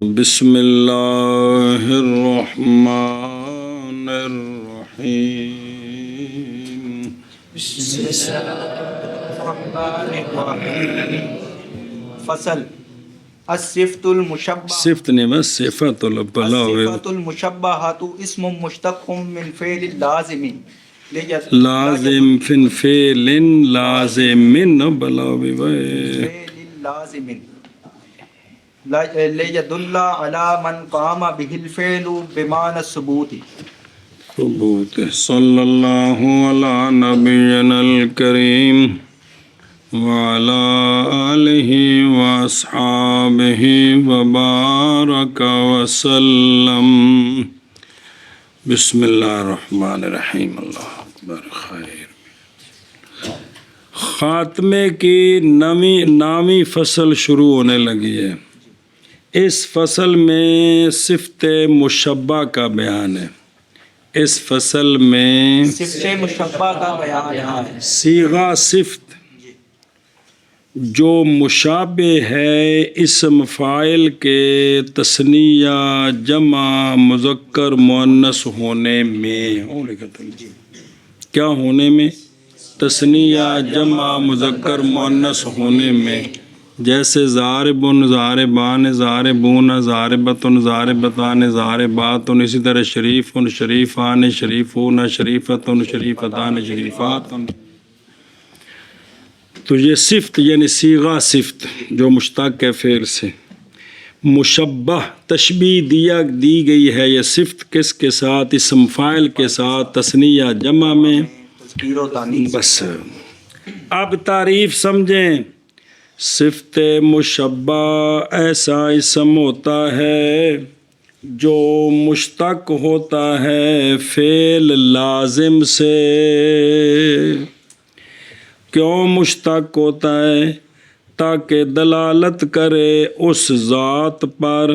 بسم اللہ الرحمن الرحیم بسم اللہ الرحمن الرحیم فصل الصفت المشبہ صفت نہیں بس صفت الصفت المشبہۃ اسم مشتق من فعل لازم لازم فن فعل لازم بلاوی فعل لازم لیدل علی من قام به الفعل بمعنى الثبوت. ثبوت. صلی اللہ علی نبینا الکریم وعلی آلہ واصحابہ وبارک وسلم. بسم اللہ الرحمن الرحیم. اللہ اکبر. خیر. خاتمے کی نامی فصل شروع ہونے لگی ہے. اس فصل میں صفت مشبہ کا بیان ہے. اس فصل میں صفت مشبہ کا بیان ہے. صیغہ صفت جو مشابہ ہے اسم فاعل کے تثنیہ جمع مذکر مؤنث ہونے میں. کیا ہونے میں؟ تثنیہ جمع مذکر مؤنث ہونے میں. جیسے ضاربن ضاربان ضاربون ضاربتن ضاربتان ضارباتن. اسی طرح شریفن شریفان شریفون شریفتن شریفتان شریفاتن. تو یہ صفت یعنی صیغہ صفت جو مشتق ہے فعل سے. مشبہ تشبیہ دی گئی ہے یہ صفت کس کے ساتھ؟ اسم فاعل کے ساتھ تثنیہ جمع میں. تذکیر و تانیث. بس اب تعریف سمجھیں. صفت مشبہ ایسا اسم ہوتا ہے جو مشتق ہوتا ہے فعل لازم سے. کیوں مشتق ہوتا ہے؟ تاکہ دلالت کرے اس ذات پر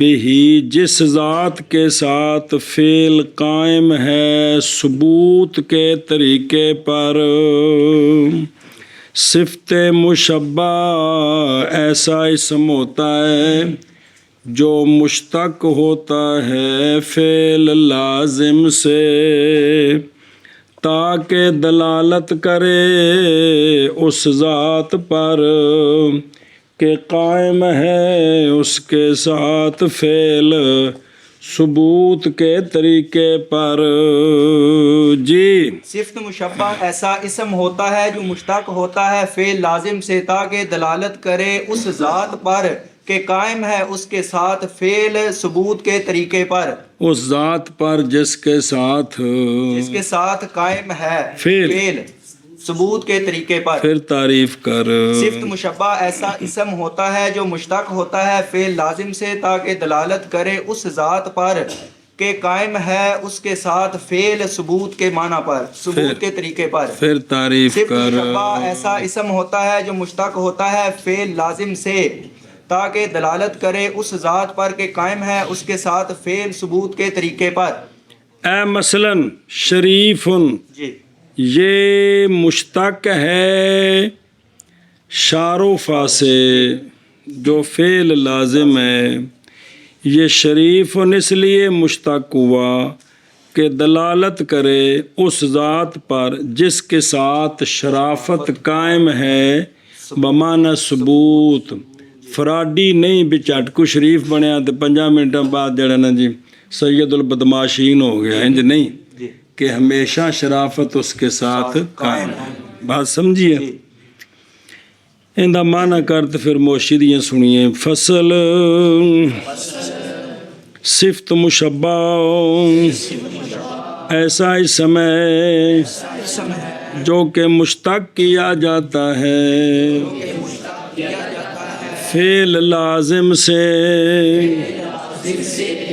بہی جس ذات کے ساتھ فعل قائم ہے ثبوت کے طریقے پر. صفت مشبہ ایسا اسم ہوتا ہے جو مشتق ہوتا ہے فعل لازم سے تاکہ دلالت کرے اس ذات پر کہ قائم ہے اس کے ساتھ فعل ثبوت کے طریقے پر. جی. صفت مشبہ ایسا اسم ہوتا ہے جو مشتق ہوتا ہے فعل لازم سے تاکہ دلالت کرے اس ذات پر کہ قائم ہے اس کے ساتھ فعل ثبوت کے طریقے پر. اس ذات پر جس کے ساتھ قائم ہے فعل ثبوت کے طریقے پر. پھر تعریف کر. صفت مشبہ ایسا اسم ہوتا ہے جو مشتق ہوتا ہے فعل لازم سے تاکہ دلالت کرے اس ذات پر کہ قائم ہے اس کے ساتھ فعل ثبوت کے معنی پر ثبوت کے طریقے پر. پھر تعریف صفت کر. مشبہ ایسا اسم ہوتا ہے جو مشتق ہوتا ہے فعل لازم سے تاکہ دلالت کرے اس ذات پر کہ قائم ہے اس کے ساتھ فعل ثبوت کے طریقے پر. اے مثلاً شریفن جی. یہ مشتق ہے شارفا سے جو فعل لازم ہے. یہ شریفن اس لیے مشتق ہوا کہ دلالت کرے اس ذات پر جس کے ساتھ شرافت قائم ہے بمعنی ثبوت. فراڈی نہیں بھی چٹ کو شریف بنیا تو 5 منٹوں بعد جڑا نا جی سید البدماشین ہو گیا. انج نہیں کہ ہمیشہ شرافت اس کے ساتھ قائم ہے. بات سمجھیے. اندہ معنی کرتے پھر موشدیاں سنیے. فصل صفت مشبہ ایسا اسم ہے جو کہ مشتق کیا جاتا ہے فعل لازم سے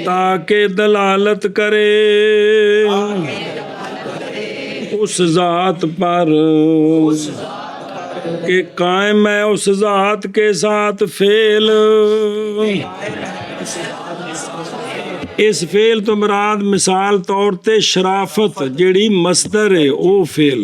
تاکہ دلالت کرے اس ذات پر کہ قائم ہے اس ذات کے ساتھ فعل. اس فعل تو مراد مثال طور تے شرافت جیڑی مصدر ہے او فعل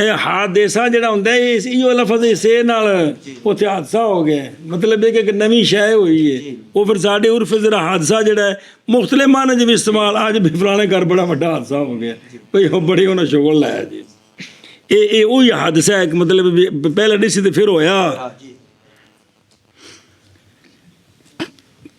ਇਹ ਹਾਦਸਾ ਜਿਹੜਾ ਹੁੰਦਾ ਹੈ ਇਹੋ ਲਫ਼ਜ਼ ਇਸੇ ਨਾਲ ਉੱਥੇ ਹਾਦਸਾ ਹੋ ਗਿਆ, ਮਤਲਬ ਇਹ ਕਿ ਇੱਕ ਨਵੀਂ ਸ਼ੈ ਹੋਈ ਹੈ। ਉਹ ਫਿਰ ਸਾਡੇ ਉਰਫ ਜ਼ਰਾ ਹਾਦਸਾ ਜਿਹੜਾ ਹੈ ਮੁਖਤਲਿਫ ਮਾਨੇ 'ਚ ਵੀ ਇਸਤੇਮਾਲ, ਅੱਜ ਵੀ ਫਲਾਣੇ ਘਰ ਬੜਾ ਵੱਡਾ ਹਾਦਸਾ ਹੋ ਗਿਆ, ਕੋਈ ਉਹ ਬੜੀ ਉਹਨਾਂ ਸ਼ੁਗਲ ਲਾਇਆ ਜੀ। ਇਹ ਉਹੀ ਹਾਦਸਾ ਹੈ, ਮਤਲਬ ਪਹਿਲਾਂ ਨਹੀਂ ਸੀ ਤੇ ਫਿਰ ਹੋਇਆ।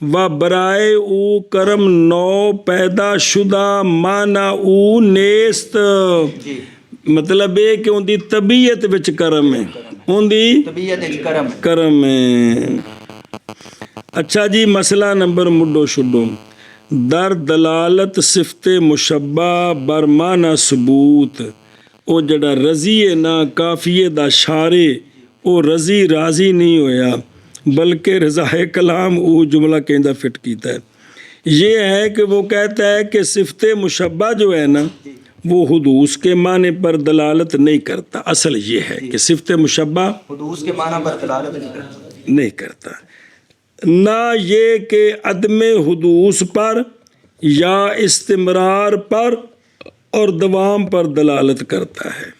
و برائے او کرم نو پیدا شدہ مانا او نیست۔ مطلب ہے کہ ان دی طبیعت وچ کرم ہے، ان دی طبیعت کرم کرم ہے۔ اچھا جی، مسئلہ نمبر مڈو شڈو، در دلالت صفت مشبہ بر مانا ثبوت، او جڑا رضی نا کافیے دا شارے او رضی راضی نہیں ہویا بلکہ رضا کلام او جملہ کہندہ فٹ کیتا ہے۔ یہ ہے کہ وہ کہتا ہے کہ صفت مشبہ جو ہے نا وہ حدوث کے معنی پر دلالت نہیں کرتا۔ اصل یہ ہے کہ صفت مشبہ حدوث کے معنی پر دلالت نہیں کرتا، نہ یہ کہ عدم حدوث پر یا استمرار پر اور دوام پر دلالت کرتا ہے۔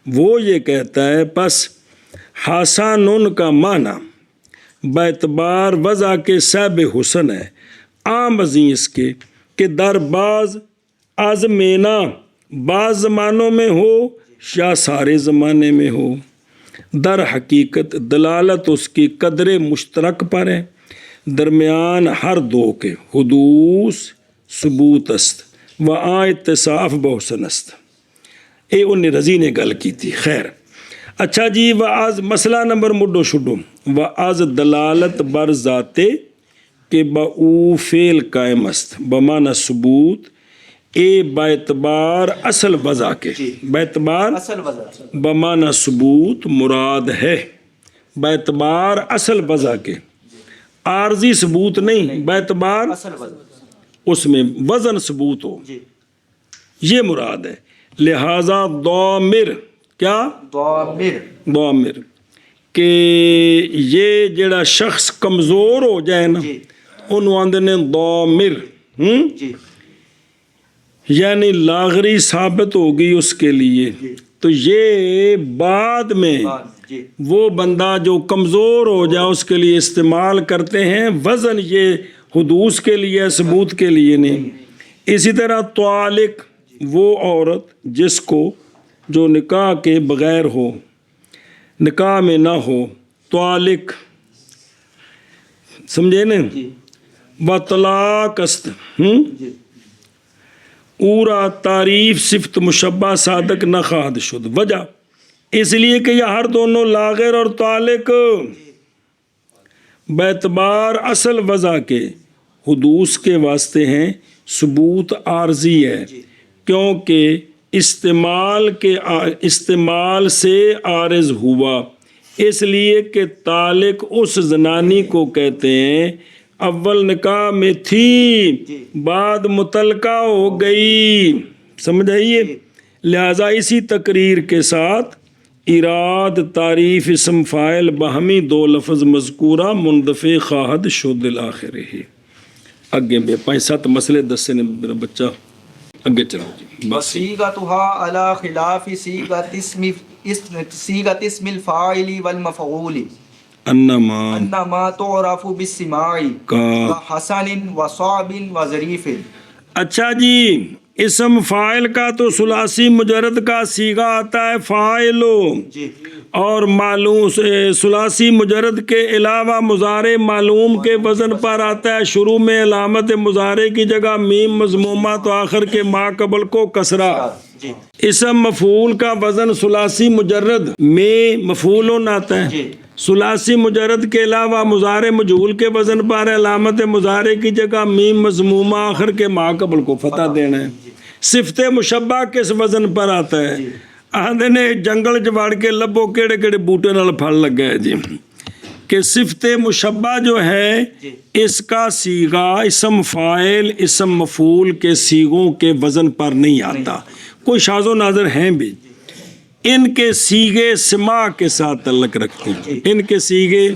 وہ یہ کہتا ہے پس حسن کا معنی باعتبار وضع کے صاحب حسن ہے، عام ازیں اس کے کہ در بعض آزمینا بعض زمانوں میں ہو یا سارے زمانے میں ہو، در حقیقت دلالت اس کی قدر مشترک پر ہے، درمیان ہر دو کے حدوث ثبوت است و اتصاف بحسن است۔ اے ان رضی نے گل کی تھی۔ خیر اچھا جی، و از مسئلہ نمبر مڈو شڈو و از دلالت بر ذاتے کہ با او فعل قائم است بمعنی ثبوت، اے باعتبار اصل وضع کے، باعتبار اصل وضع بمعنی ثبوت مراد ہے، باعتبار اصل وضع کے، عارضی ثبوت نہیں، باعتبار اصل وضع اس میں وزن ثبوت ہو، جی یہ مراد ہے۔ لہذا ضامر، کیا ضامر ضامر، کہ یہ جڑا شخص کمزور ہو جائے نا جی انہوں آندے نے ضامر، جی یعنی لاغری ثابت ہوگی اس کے لیے، تو یہ بعد میں جی وہ بندہ جو کمزور ہو جائے اس کے لیے استعمال کرتے ہیں، وزن یہ حدوث کے لیے ثبوت کے لیے نہیں۔ اسی طرح طالق وہ عورت جس کو جو نکاح کے بغیر ہو، نکاح میں نہ ہو، طالق سمجھے نا، جی و طلاق است، جی اورا تعریف صفت مشبہ صادق نہ خواہد شد، وجہ اس لیے کہ یہ ہر دونوں لاغر اور طالق باعتبار اصل وضع کے حدوث کے واسطے ہیں، ثبوت عارضی ہے، کیونکہ استعمال سے عارض ہوا، اس لیے کہ طالق اس زنانی کو کہتے ہیں اول نکاح میں تھی بعد متعلقہ ہو گئی، سمجھ آئیے۔ لہذا اسی تقریر کے ساتھ اراد تعریف اسم فاعل باہمی دو لفظ مذکورہ مندفع خواہد شد الآخر ہے۔ اگے بے 5-7 مسئلے دسے نے میرا بچہ، اگے چلو جی۔ وصيغتها على خلاف صيغة اسم الفاعل والمفعول انما تعرف بالسماع كحسن وصعب وظریف۔ اچھا جی، اسم فاعل کا تو ثلاثی مجرد کا صیغہ آتا ہے فاعل، جی اور معلوم ثلاثی مجرد کے علاوہ مضارع معلوم کے وزن پر آتا ہے، شروع میں علامت مضارع کی جگہ میم مضمومہ تو آخر کے ما قبل کو کسرہ۔ جی اسم مفعول کا وزن ثلاثی مجرد میں مفعول آتا ہے، جی ثلاثی مجرد کے علاوہ مضارع مجہول کے وزن پر علامت مضارع کی جگہ میم مضمومہ آخر کے ما قبل کو فتح دینا ہے۔ صفت مشبہ کس وزن پر آتا ہے؟ آندے نے جنگل جواڑ کے لبو کیڑے کیڑے بوٹے نال پھل لگا ہے جی، کہ صفت مشبہ جو ہے اس کا صیغہ اسم فاعل اسم مفعول کے صیغوں کے وزن پر نہیں آتا، کوئی شاذ و نادر ہیں بھی، ان کے صیغے سما کے ساتھ تعلق رکھتے ہیں، ان کے صیغے،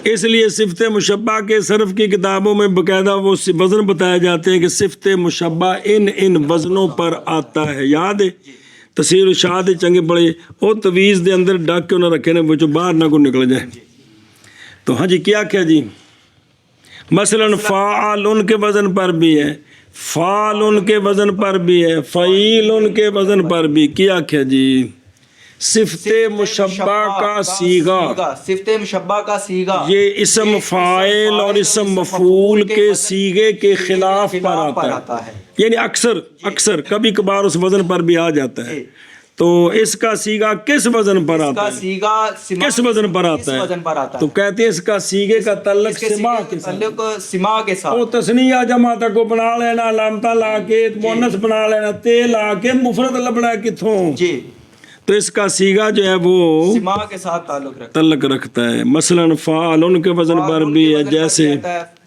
اس لیے صفت مشبہ کے صرف کی کتابوں میں باقاعدہ وہ وزن بتائے جاتے ہیں کہ صفت مشبہ ان وزنوں پر آتا ہے۔ یاد ہے تفسیر شاد چنگے بڑے وہ تویز دے اندر ڈاک کے انہیں رکھے نے وہ جو باہر نہ کو نکل جائے۔ تو ہاں جی کیا جی، مثلا فاعل ان کے وزن پر بھی ہے، فعال ان کے وزن پر بھی ہے، فعیل ان کے وزن پر بھی، کیا جی صفت مشبہ کا صیغہ، صفت مشبہ کا صیغہ یہ اسم فاعل اور اسم مفعول کے صیغے کے خلاف پر آتا ہے، یعنی اکثر کبھی کبھار اس وزن پر بھی آ جاتا ہے۔ تو اس کا صیغہ کس وزن پر آتا ہے؟ کس وزن پر آتا ہے؟ تو کہتے ہیں اس کا صیغے کا تعلق سما کے ساتھ، وہ تسنیہ جمع کو بنا لینا، علامتہ لا کے مؤنث بنا لینا، تے لا کے مفرد لبنا کتھوں، جی تو اس کا صیغہ جو ہے وہ سما کے ساتھ تعلق رکھتا ہے۔ مثلا فعال ان کے وزن پر بھی ہے،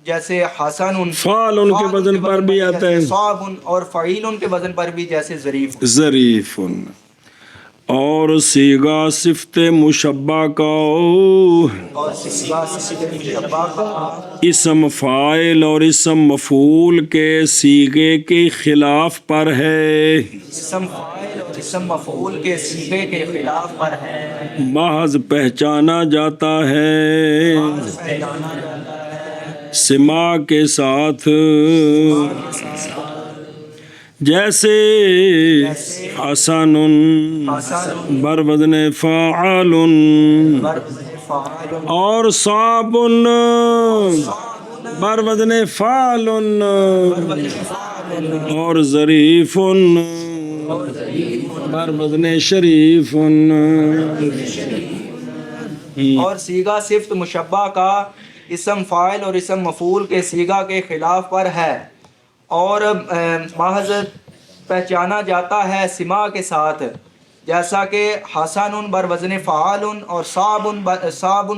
جیسے حسن فعال ان کے وزن پر بھی آتا ہے، صعب اور فعیل ان کے وزن پر بھی جیسے ظریف، اور صیغہ صفت مشبہ کا اسم فاعل اور اسم مفعول کے صیغے کے خلاف پر ہے، اسم فاعل اور اسم مفعول کے صیغے کے خلاف پر ہے، محض پہچانا جاتا ہے۔ سما کے ساتھ جیسے حسن بر وزن فاعل اور صعب بر وزن فعل اور ظریف بر وزن شریف. اور سیغہ صفت مشبہ کا اسم فاعل اور اسم مفعول کے سیغہ کے خلاف پر ہے اور محض پہچانا جاتا ہے سما کے ساتھ، جیسا کہ حسن بر وزن فعال اور صعب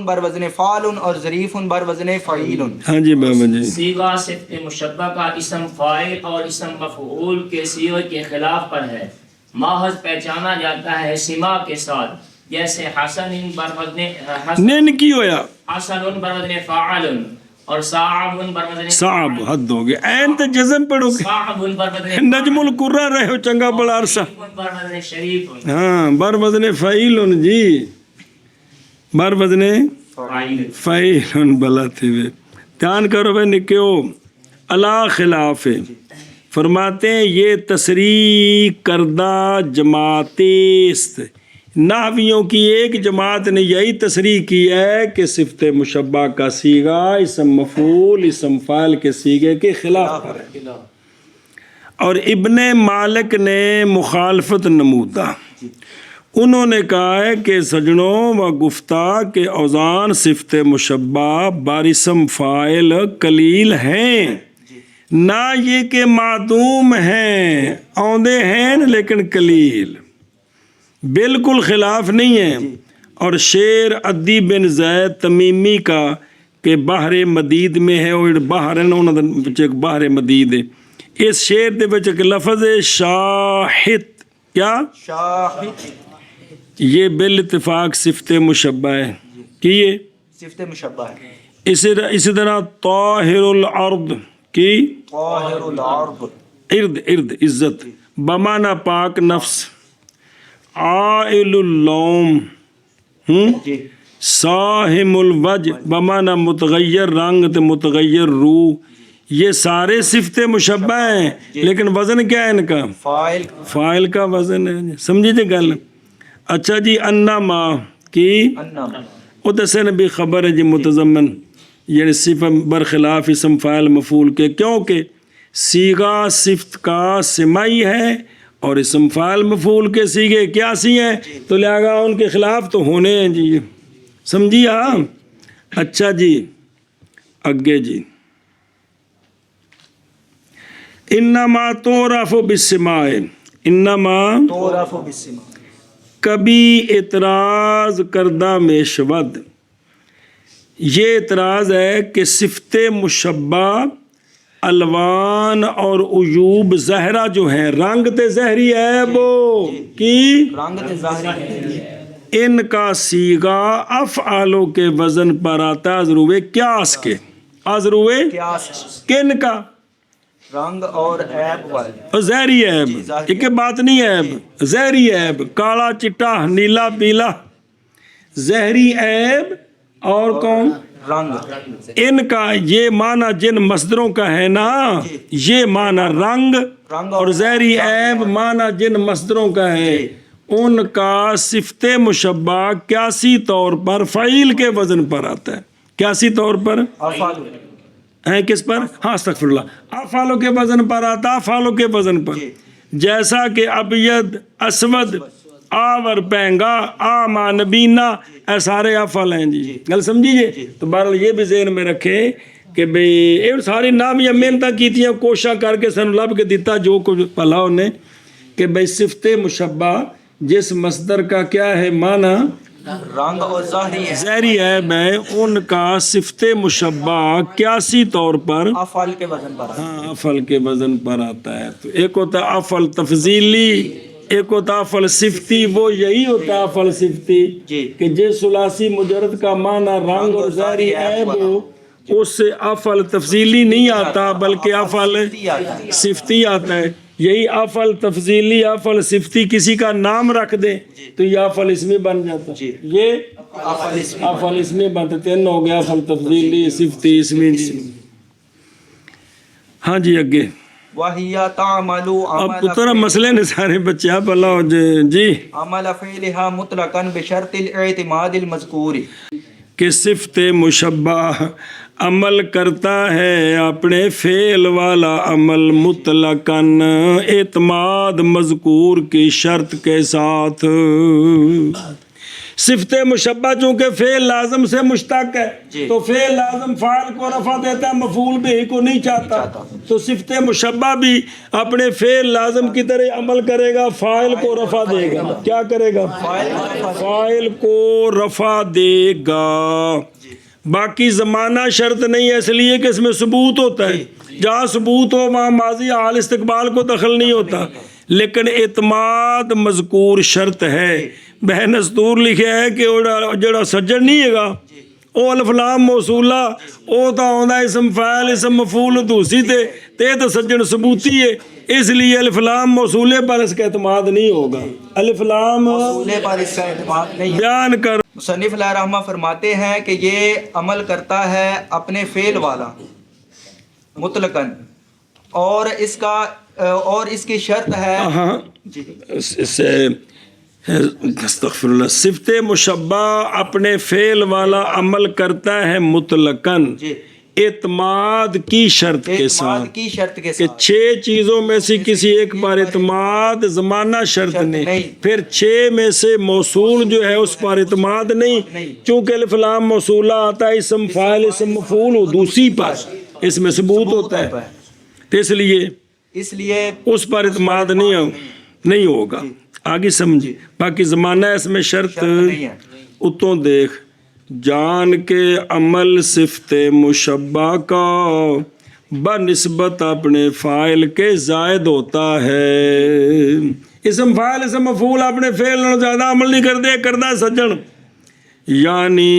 بر وزن فعال اور ظریف بر وزن فعیل. ہاں جی بابا جی. صیغہ صفت مشبہ کا اسم فاعل اور اسم مفعول کے صیغے کے خلاف پر ہے، محض پہچانا جاتا ہے سما کے ساتھ، جیسے حسن بر وزن نین کی ہویا حسن بر وزن فاعل اور صعب بر وزن صعب حد ہو گیا. این تے جزم پڑھو گے صعب بر وزن نجم القرہ رہے ہو چنگا بڑا عرصہ. بر وزن شریف ہاں بر وزن فعیل جی بر وزن فاعل. فعیل بلا تھے وے. دھیان کرو بھائی نکیو الا خلاف فرماتے ہیں یہ تصریح کردہ جماعتیست نحویوں کی ایک جماعت نے یہی تصریح کی ہے کہ صفت مشبہ کا صیغہ اسم مفعول اسم فاعل کے صیغے کے خلاف ہے. اور ابن مالک نے مخالفت نمودہ، انہوں نے کہا ہے کہ سجنوں و گفتہ کے اوزان صفت مشبہ بارسم فاعل قلیل ہیں، نہ یہ کہ معدوم ہیں اوندے ہیں لیکن قلیل، بالکل خلاف نہیں ہے. اور شعر عدی بن زید تمیمی کا کہ بحر مدید میں ہے، اور بحر ہے نا انہوں نے بحر مدید ہے. اس شعر دے وچ ایک لفظ ہے شاہد، کیا شاہد یہ بالاتفاق صفت مشبہ ہے کہ یہ صفت مشبہ ہے. اسی طرح طاہر الارض کی طاہر العرب ارد عزت بمعنی پاک نفس، عائل اللوم جی صاحم الوجہ بمعنی متغیر رنگ تے متغیر روح، یہ سارے صفت مشبہ ہیں لیکن وزن کیا ہے ان کا؟ فاعل فاعل کا وزن ہے. سمجھے جی گل؟ اچھا جی انما کی انما وہ دسے نبی خبر ہے جی متضمن یعنی صفت برخلاف اسم فاعل مفعول کے، کیونکہ صیغہ صفت کا سمائی ہے اور اسم فاعل مفعول کے صیغے کیا سی ہیں، تو لہذا ان کے خلاف تو ہونے ہیں جی. سمجھیے ہاں. اچھا جی اگے جی انما تعرف بالسماع، انما تعرف بالسماع کبھی اعتراض کردہ میں شود، یہ اعتراض ہے کہ صفت مشبہ الوان اور عیوب زہرہ جو ہیں رنگ تے زہری عیب کی رنگ تے ظاہر ان کا صیغہ افعالوں کے وزن پر آتا ہے ضروے قیاس کے، ضروے قیاس کن کا؟ رنگ اور عیب والے اور زہری عیب، ایک بات نہیں عیب، زہری عیب، کالا چٹا نیلا پیلا زہری عیب. اور کون؟ رنگ ان کا یہ معنی جن مصدروں کا ہے نا، یہ معنی رنگ اور زہری عیب معنی جن مصدروں کا ہے، ان کا صفت مشبہ قیاسی طور پر فعیل کے وزن پر آتا ہے. قیاسی طور پر افعال ہیں کس پر؟ ہاں استغفر اللہ، افعالوں کے وزن پر آتا، افعالوں کے وزن پر. جیسا کہ ابید اسود آور پینگا آما نبینا اے سارے افعال ہیں جی. گل سمجھیے؟ تو بہرحال یہ بھی ذہن میں رکھیں کہ بھئی یہ ساری نام یا محنتاں کیتیاں کوشاں کر کے سن لب کے دیتا جو کچھ پلا انہیں کہ بھئی صفت مشبہ جس مصدر کا کیا ہے معنی رنگ اور ظاہری زہری عیب ہے، ان کا صفت مشبہ قیاسی طور پر افعال کے وزن پر ہاں افعل کے وزن پر آتا ہے. تو ایک ہوتا ہے افعل تفضیلی، ایک ہوتا افعل صفتی. وہ یہی ہوتا ہے افعل صفتی کہ جس ثلاثی مجرد کا معنی رنگ اور ظاہری عیب ہو اس سے افعل تفضیلی نہیں آتا بلکہ افعل صفتی آتا ہے. یہی افعل تفضیلی افعل صفتی کسی کا نام رکھ دیں تو یہ افعل اسمی بن جاتا ہے. یہ افعل اسمی بنتا، تین ہو گیا افعل تفضیلی صفتی اسمی. ہاں جی اگے وَهِيَ تَعْمَلُ اب عَمَلَ پتر مسئلے نے سارے بچے آپ اللہ جی عمل فعلها مطلقاً بشرط الاعتماد المذکور کہ صفت مشبہ عمل کرتا ہے اپنے فعل والا عمل مطلقاً اعتماد مذکور کی شرط کے ساتھ. صفت مشبہ چونکہ فعل لازم سے مشتق ہے جی. تو فعل لازم فاعل کو رفع دیتا ہے مفعول بھی کو نہیں چاہتا تو صفت مشبہ بھی اپنے فعل لازم کی طرح عمل کرے گا فاعل کو رفع دے گا. کیا کرے گا؟ فاعل کو رفع دے گا. باقی زمانہ شرط نہیں ہے اس لیے کہ اس میں ثبوت ہوتا ہے. جہاں ثبوت ہو وہاں ماضی حال استقبال کو دخل نہیں ہوتا. لیکن اعتماد مذکور شرط ہے. بہ نستور لکھا ہے کہ جڑا سجن نہیں ہے گا او الف لام موصولہ او تا ہوندا اسم فاعل اسم مفعول دوسری تے تو سجن ثبوتی ہے اس لیے الف لام موصولے پر اس کا اعتماد نہیں ہوگا. الف لام موصولے پر اس کا اعتماد نہیں ہے. بیان کر مصنف علیہ رحمہ فرماتے ہیں کہ یہ عمل کرتا ہے اپنے فعل والا مطلقاً اور اس کی شرط ہے ہاں جی سے استغفر اللہ صفت مشبہ اپنے فعل والا عمل کرتا ہے مطلقاً جی اعتماد کی شرط کے اعتماد ساتھ کی شرط کے کہ ساتھ 6 چیزوں میں سے کسی ایک پر اعتماد زمانہ شرط نہیں پھر 6 میں سے موصول جو ہے اس پر اعتماد نہیں چونکہ الف لام موصولہ آتا ہے اسم فاعل اسم مفعول ہو دوسری پر اس میں ثبوت ہوتا ہے تو اس لیے اس پر اعتماد نہیں ہوگا. آگے سمجھی باقی زمانہ اس میں شرط اتوں دیکھ جان کے عمل صفت مشبہ کا بنسبت اپنے فاعل کے زائد ہوتا ہے. اسم فاعل اسم مفعول اپنے فعل نال زیادہ عمل نہیں کردا ہے سجن یعنی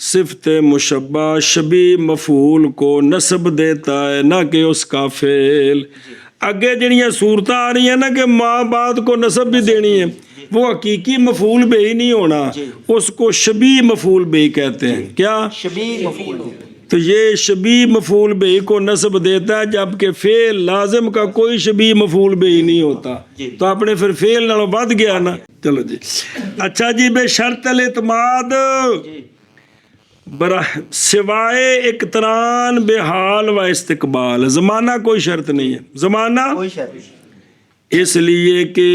صفت مشبہ شبیہ مفعول کو نسب دیتا ہے نہ کہ اس کا فعل. اگے جڑیاں صورتیں آ رہی ہیں نا کہ ماں بعد کو نسب بھی دینی ہے وہ حقیقی مفعول بھی نہیں ہونا اس کو شبیہ مفعول بھی کہتے ہیں. کیا؟ شبیہ مفعول. تو یہ شبیہ مفعول بھی کو نسب دیتا ہے جبکہ فعل لازم کا کوئی شبیہ مفعول بھی نہیں ہوتا تو اپنے پھر فعل نالوں ود گیا نا. چلو جی اچھا جی بے شرط الاعتماد سوائے اقتران بے حال و استقبال. زمانہ کوئی شرط نہیں ہے زمانہ کوئی شرط اس لیے کہ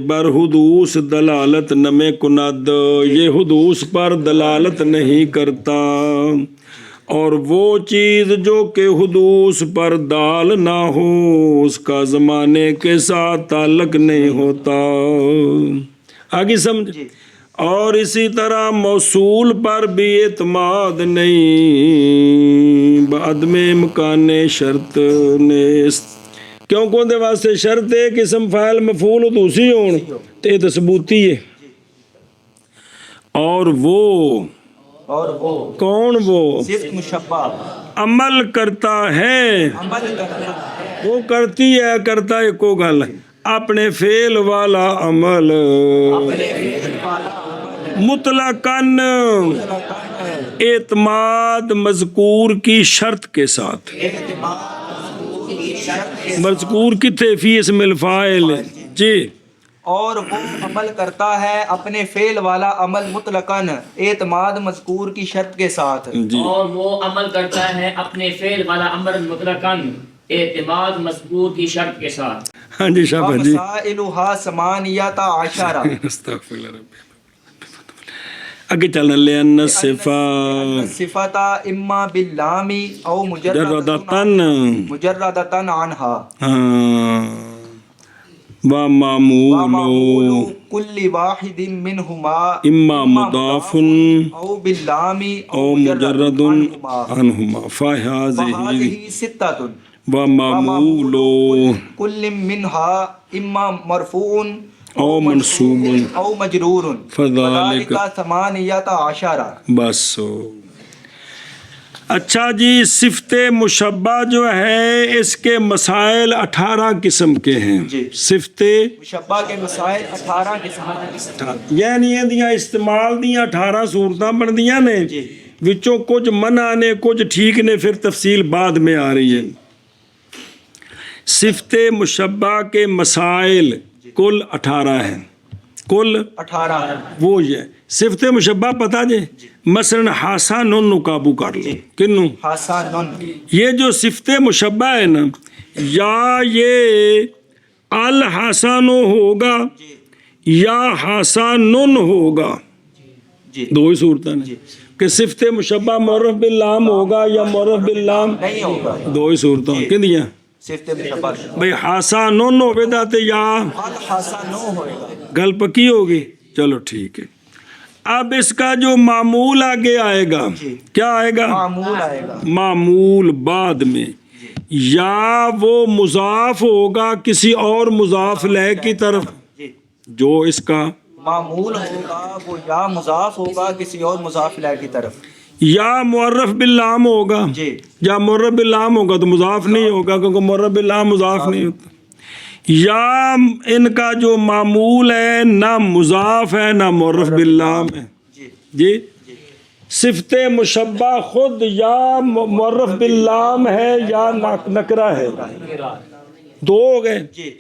بر حدوث دلالت نمے کند یہ حدوث پر دلالت نہیں کرتا اور وہ چیز جو کہ حدوث پر دال نہ ہو اس کا زمانے کے ساتھ تعلق نہیں ہوتا. آگے سمجھ. اور اسی طرح موصول پر بھی اعتماد نہیں بعدم امکان شرط نیست کیوں کون دے واسطے شرط ہے کہ اسم فاعل مفعول دوسری ہون تے تو ثبوتی ہے. اور وہ کون وہ صفت مشبہ عمل کرتا ہے عمل کرتا ہے وہ کرتی ہے کرتا ہے کو گل اپنے فعل والا عمل مطلقاً اعتماد مذکور کی شرط کے ساتھ. مذکور کتنے فی اسم الفاعل جی اور وہ عمل کرتا ہے اپنے فعل والا عمل مطلقاً اعتماد مذکور کی شرط کے ساتھ اور وہ عمل کرتا ہے اپنے فعل والا عمل مطلقاً اعتماد مذکور کی شرط کے ساتھ. ہاں جی شاباش جی مسائلها ثمانیۃ عشرہ استغفر اللہ رب اگے چلنا لین صفات اما باللام او مجردتن عنہا ومعمول کل واحد منہما اما مضاف او باللام او مجرد عنہما فہذہ ستۃ ومعمول کل منہا اما مرفوع او منصوب او مجرور فذالک ثمانیۃ عشرہ. بس اچھا جی صفت مشبہ جو ہے اس کے مسائل 18 قسم کے ہیں. صفت مشبہ کے مسائل 18 قسم یعنی یہ استعمال دیاں 18 صورتاں بن دیاں نے ਵਿੱਚੋਂ ਕੁਝ ਮਨਾ ਨੇ ਕੁਝ ਠੀਕ ਨੇ, ਫਿਰ ਤਫਸੀਲ بعد میں آ رہی ہے. صفت مشبہ کے مسائل کل 18 ہیں. کل 18 وہ یہ صفت مشبہ پتہ جی مثلا حاسا نون نو قابو کر لو. کنوں حسن یہ جو صفت مشبہ ہے نا، یا یہ الحسن ہوگا یا حسن ہوگا، جی دو ہی صورتیں ہیں کہ صفت مشبہ معرف باللام ہوگا یا معرف باللام نہیں ہوگا. دو ہی صورتیں ہیں. کن دیا صفت مشبہ بھئی حسن ہوئے داتے یا الحسن ہوئے گا. گل پکی ہوگی. چلو ٹھیک ہے. اب اس کا جو معمول آگے آئے گا کیا آئے گا؟ معمول آئے گا. معمول بعد میں یا وہ مضاف ہوگا کسی اور مضاف لہ کی طرف، جی جو اس کا معمول ہوگا وہ یا مضاف ہوگا کسی اور مضاف الیہ کی طرف. یا معرف باللام ہوگا. جی یا معرف باللام ہوگا تو مضاف نہیں ہوگا کیونکہ معرف باللام مضاف نہیں ہوتا. یا ان کا جو معمول ہے نہ مضاف ہے نہ معرف باللام ہے. جی جی صفت مشبہ خود یا معرف باللام ہے یا نکرہ ہے. دو ہو گئے. جی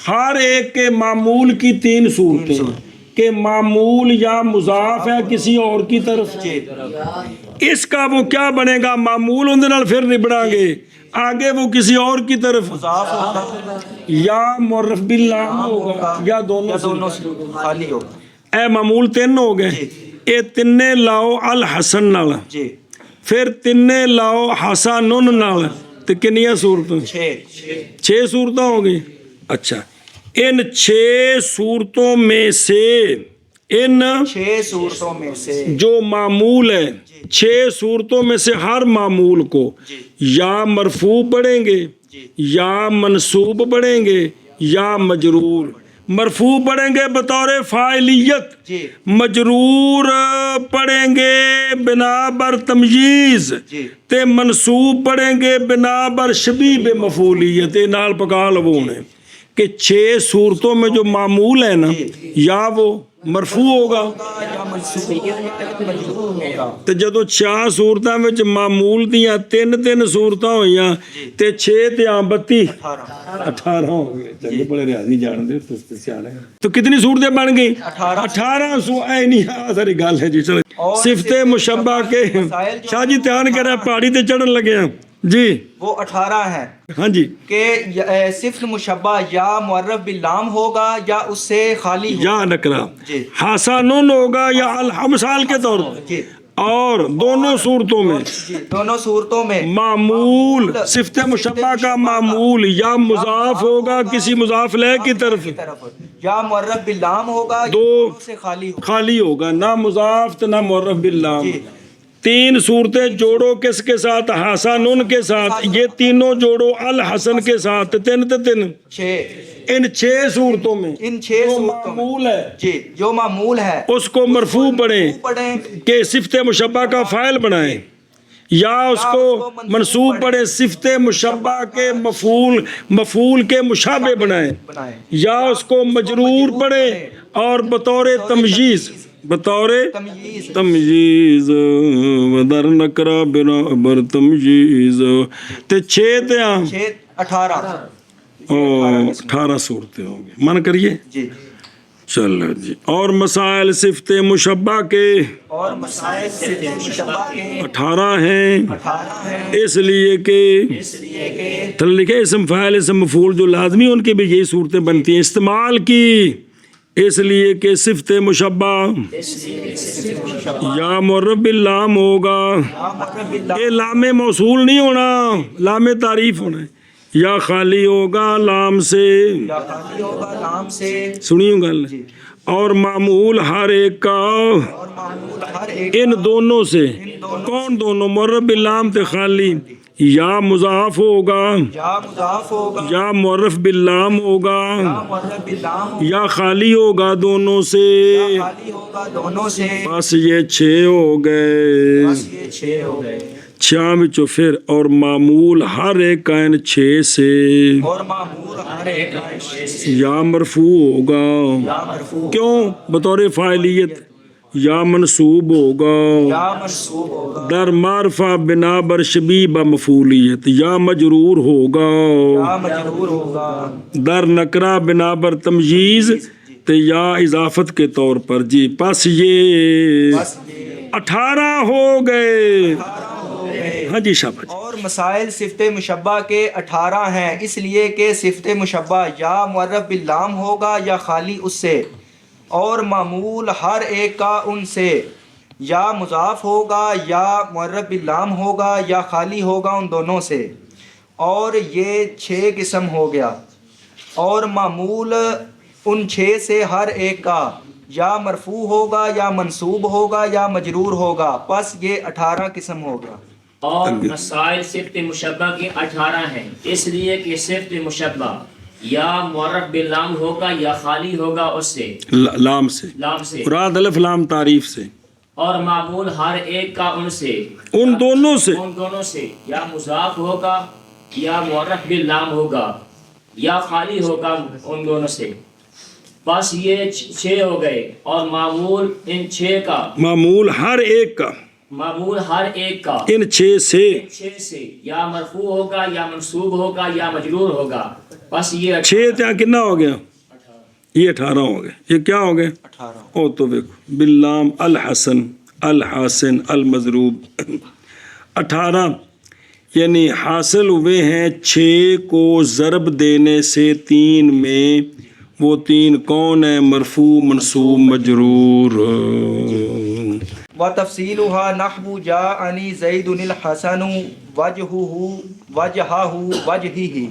ہر ایک کے معمول کی 3 صورتیں کہ معمول یا مضاف ہے کسی اور کی طرف. جی اس کا وہ کیا بنے گا؟ معمول ان دے نال پھر نبڑا گے آگے وہ کسی اور کی طرف مضاف ہوگا یا معرف باللام ہوگا یا دونوں یا سے. دونوں سے خالی ہوگا. اے معمول 3 ہو گئے. اے تینے لاؤ الحسن نال، جی پھر تینے لاؤ حسن نال، تو کنیا صورتیں؟ 6 صورتیں ہو گئی. اچھا ان 6 صورتوں میں سے ان 6 صورتوں میں سے جو معمول ہے 6 صورتوں میں سے ہر معمول کو یا مرفوع پڑھیں گے یا منصوب پڑھیں گے یا مجرور. مرفوع پڑھیں گے بطور فاعلیت، جی مجرور پڑھیں گے بنا بر تمییز، جی تے منصوب پڑھیں گے بنا بر شبیب مفعولیت. نال پکا لو نے کہ 6 صورتوں میں جو معمول ہے نا یا وہ مرفوع ہوگا یا منصوب ہوگا. تے جدو 6 صورتاں وچ معمول دیاں 3 صورتاں ہوئیاں تے 6 تے 32 18 ہو گئے. چلے بڑے ریاضی جان دے سیانے. تو کتنی صورتیں بن گئی؟ 18 اے نہیں ساری گل ہے جی. چلو صفت مشبہ کے شاہ جی دھیان کرے پہاڑی تے چڑھن لگے ہیں جی. وہ 18 ہیں ہاں جی. کہ صفت مشبہ یا معرف باللام ہوگا یا اس سے خالی ہوگا. یا نکرہ جی حسن ہوگا یا مثال کے طور پر. جی اور دونوں صورتوں میں جی دونوں صورتوں میں معمول صفت مشبہ کا معمول یا مضاف ہوگا کسی مضاف لہ کی طرف یا معرف باللام ہوگا یا دو دونوں سے خالی ہوگا. خالی ہوگا، نہ مضاف تو نہ معرف باللام. جی 3 صورتیں جوڑو کس کے ساتھ؟ حسن کے ساتھ. یہ تینوں جوڑو الحسن کے ساتھ. 3 تے 3 6 ان 6 صورتوں میں ان 6 جو صورتوں میں معمول ہے جی جو معمول ہے اس کو مرفوع پڑھیں پڑھیں کہ صفت مشبہ کا فاعل بنائیں، یا اس کو منصوب پڑھیں صفت مشبہ کے مفعول کے مشابہ بنائیں، یا اس کو مجرور پڑھیں اور بطور تمجیز تمجیز ودر نکرہ بنا بر تمجیز. تے 6 تے 18 صورتیں ہوں گی. من کریے جی. چلو جی. اور مسائل صفت مشبہ کے اور مسائل صفت مشبہ کے 18 ہیں، 18 ہیں اس لیے کہ تھل لکھے اسم فاعل اسم مفعول جو لازمی ان کی بھی یہی صورتیں بنتی ہیں. استعمال کی اس لیے کہ صفت مشبہ یا معرف باللام ہوگا. یہ لام موصول نہیں ہونا، لام تعریف ہونا ہے. یا خالی ہوگا لام سے. یا خالی ہوگا لام سے. سنیو گل. اور معمول ہر ایک کا اور معمول ہر ایک ان دونوں سے. کون دونوں؟ معرف باللام تے خالی. یا مضاف ہوگا یا مضاف ہوگا یا معرف باللام ہوگا یا معرف باللام ہوگا یا خالی ہوگا دونوں سے. یا خالی ہوگا دونوں سے. بس یہ 6 ہو گئے. بس یہ 6 ہو گئے. 6 وچوں پھر اور معمول ہر ایک کائن 6 سے اور معمول ہر ایک یا مرفوع ہوگا. یا مرفوع کیوں؟ بطور فاعلیت. یا منصوب ہوگا یا منصوب ہوگا در معرفہ بنا بر شبیہ بمفعولیت یا مجرور ہوگا یا مجرور ہوگا در نکرہ بنا بر تمجیز تو یا اضافت کے طور پر جی پس یہ بس یہ 18 ہو گئے ہاں جی شاباش اور مسائل صفت مشبہ کے 18 ہیں اس لیے کہ صفت مشبہ یا معرف باللام ہوگا یا خالی اس سے اور معمول ہر ایک کا ان سے یا مضاف ہوگا یا معرف باللام ہوگا یا خالی ہوگا ان دونوں سے اور یہ 6 قسم ہو گیا اور معمول ان 6 سے ہر ایک کا یا مرفوع ہوگا یا منصوب ہوگا یا مجرور ہوگا پس یہ 18 قسم ہو گیا اور مسائل صفت مشبہ کے 18 ہیں اس لیے کہ صفت مشبہ یا معرف باللام ہوگا یا خالی ہوگا اس سے لام سے لام سے مراد الف لام تعریف سے اور معمول ہر ایک کا ان سے ان دونوں سے ان دونوں سے یا مضاف ہوگا یا معرف باللام ہوگا یا خالی ہوگا ان دونوں سے بس یہ 6 ہو گئے اور معمول ان 6 کا معمول ہر ایک کا معمول ہر ایک کا ان 6 سے 6 سے یا مرفوع ہوگا یا منصوب ہوگا یا مجرور ہوگا بس یہ 6 تھا کتنا ہو گیا یہ 18 ہو گئے یہ کیا ہو گئے 18 او تو دیکھو باللام الحسن الحاسن المضروب 18 یعنی حاصل ہوئے ہیں 6 کو ضرب دینے سے 3 میں وہ 3 کون ہیں مرفوع منصوب مجرور وتفصیلها نحو جاءنی زید الحسن وجہہ وجہہ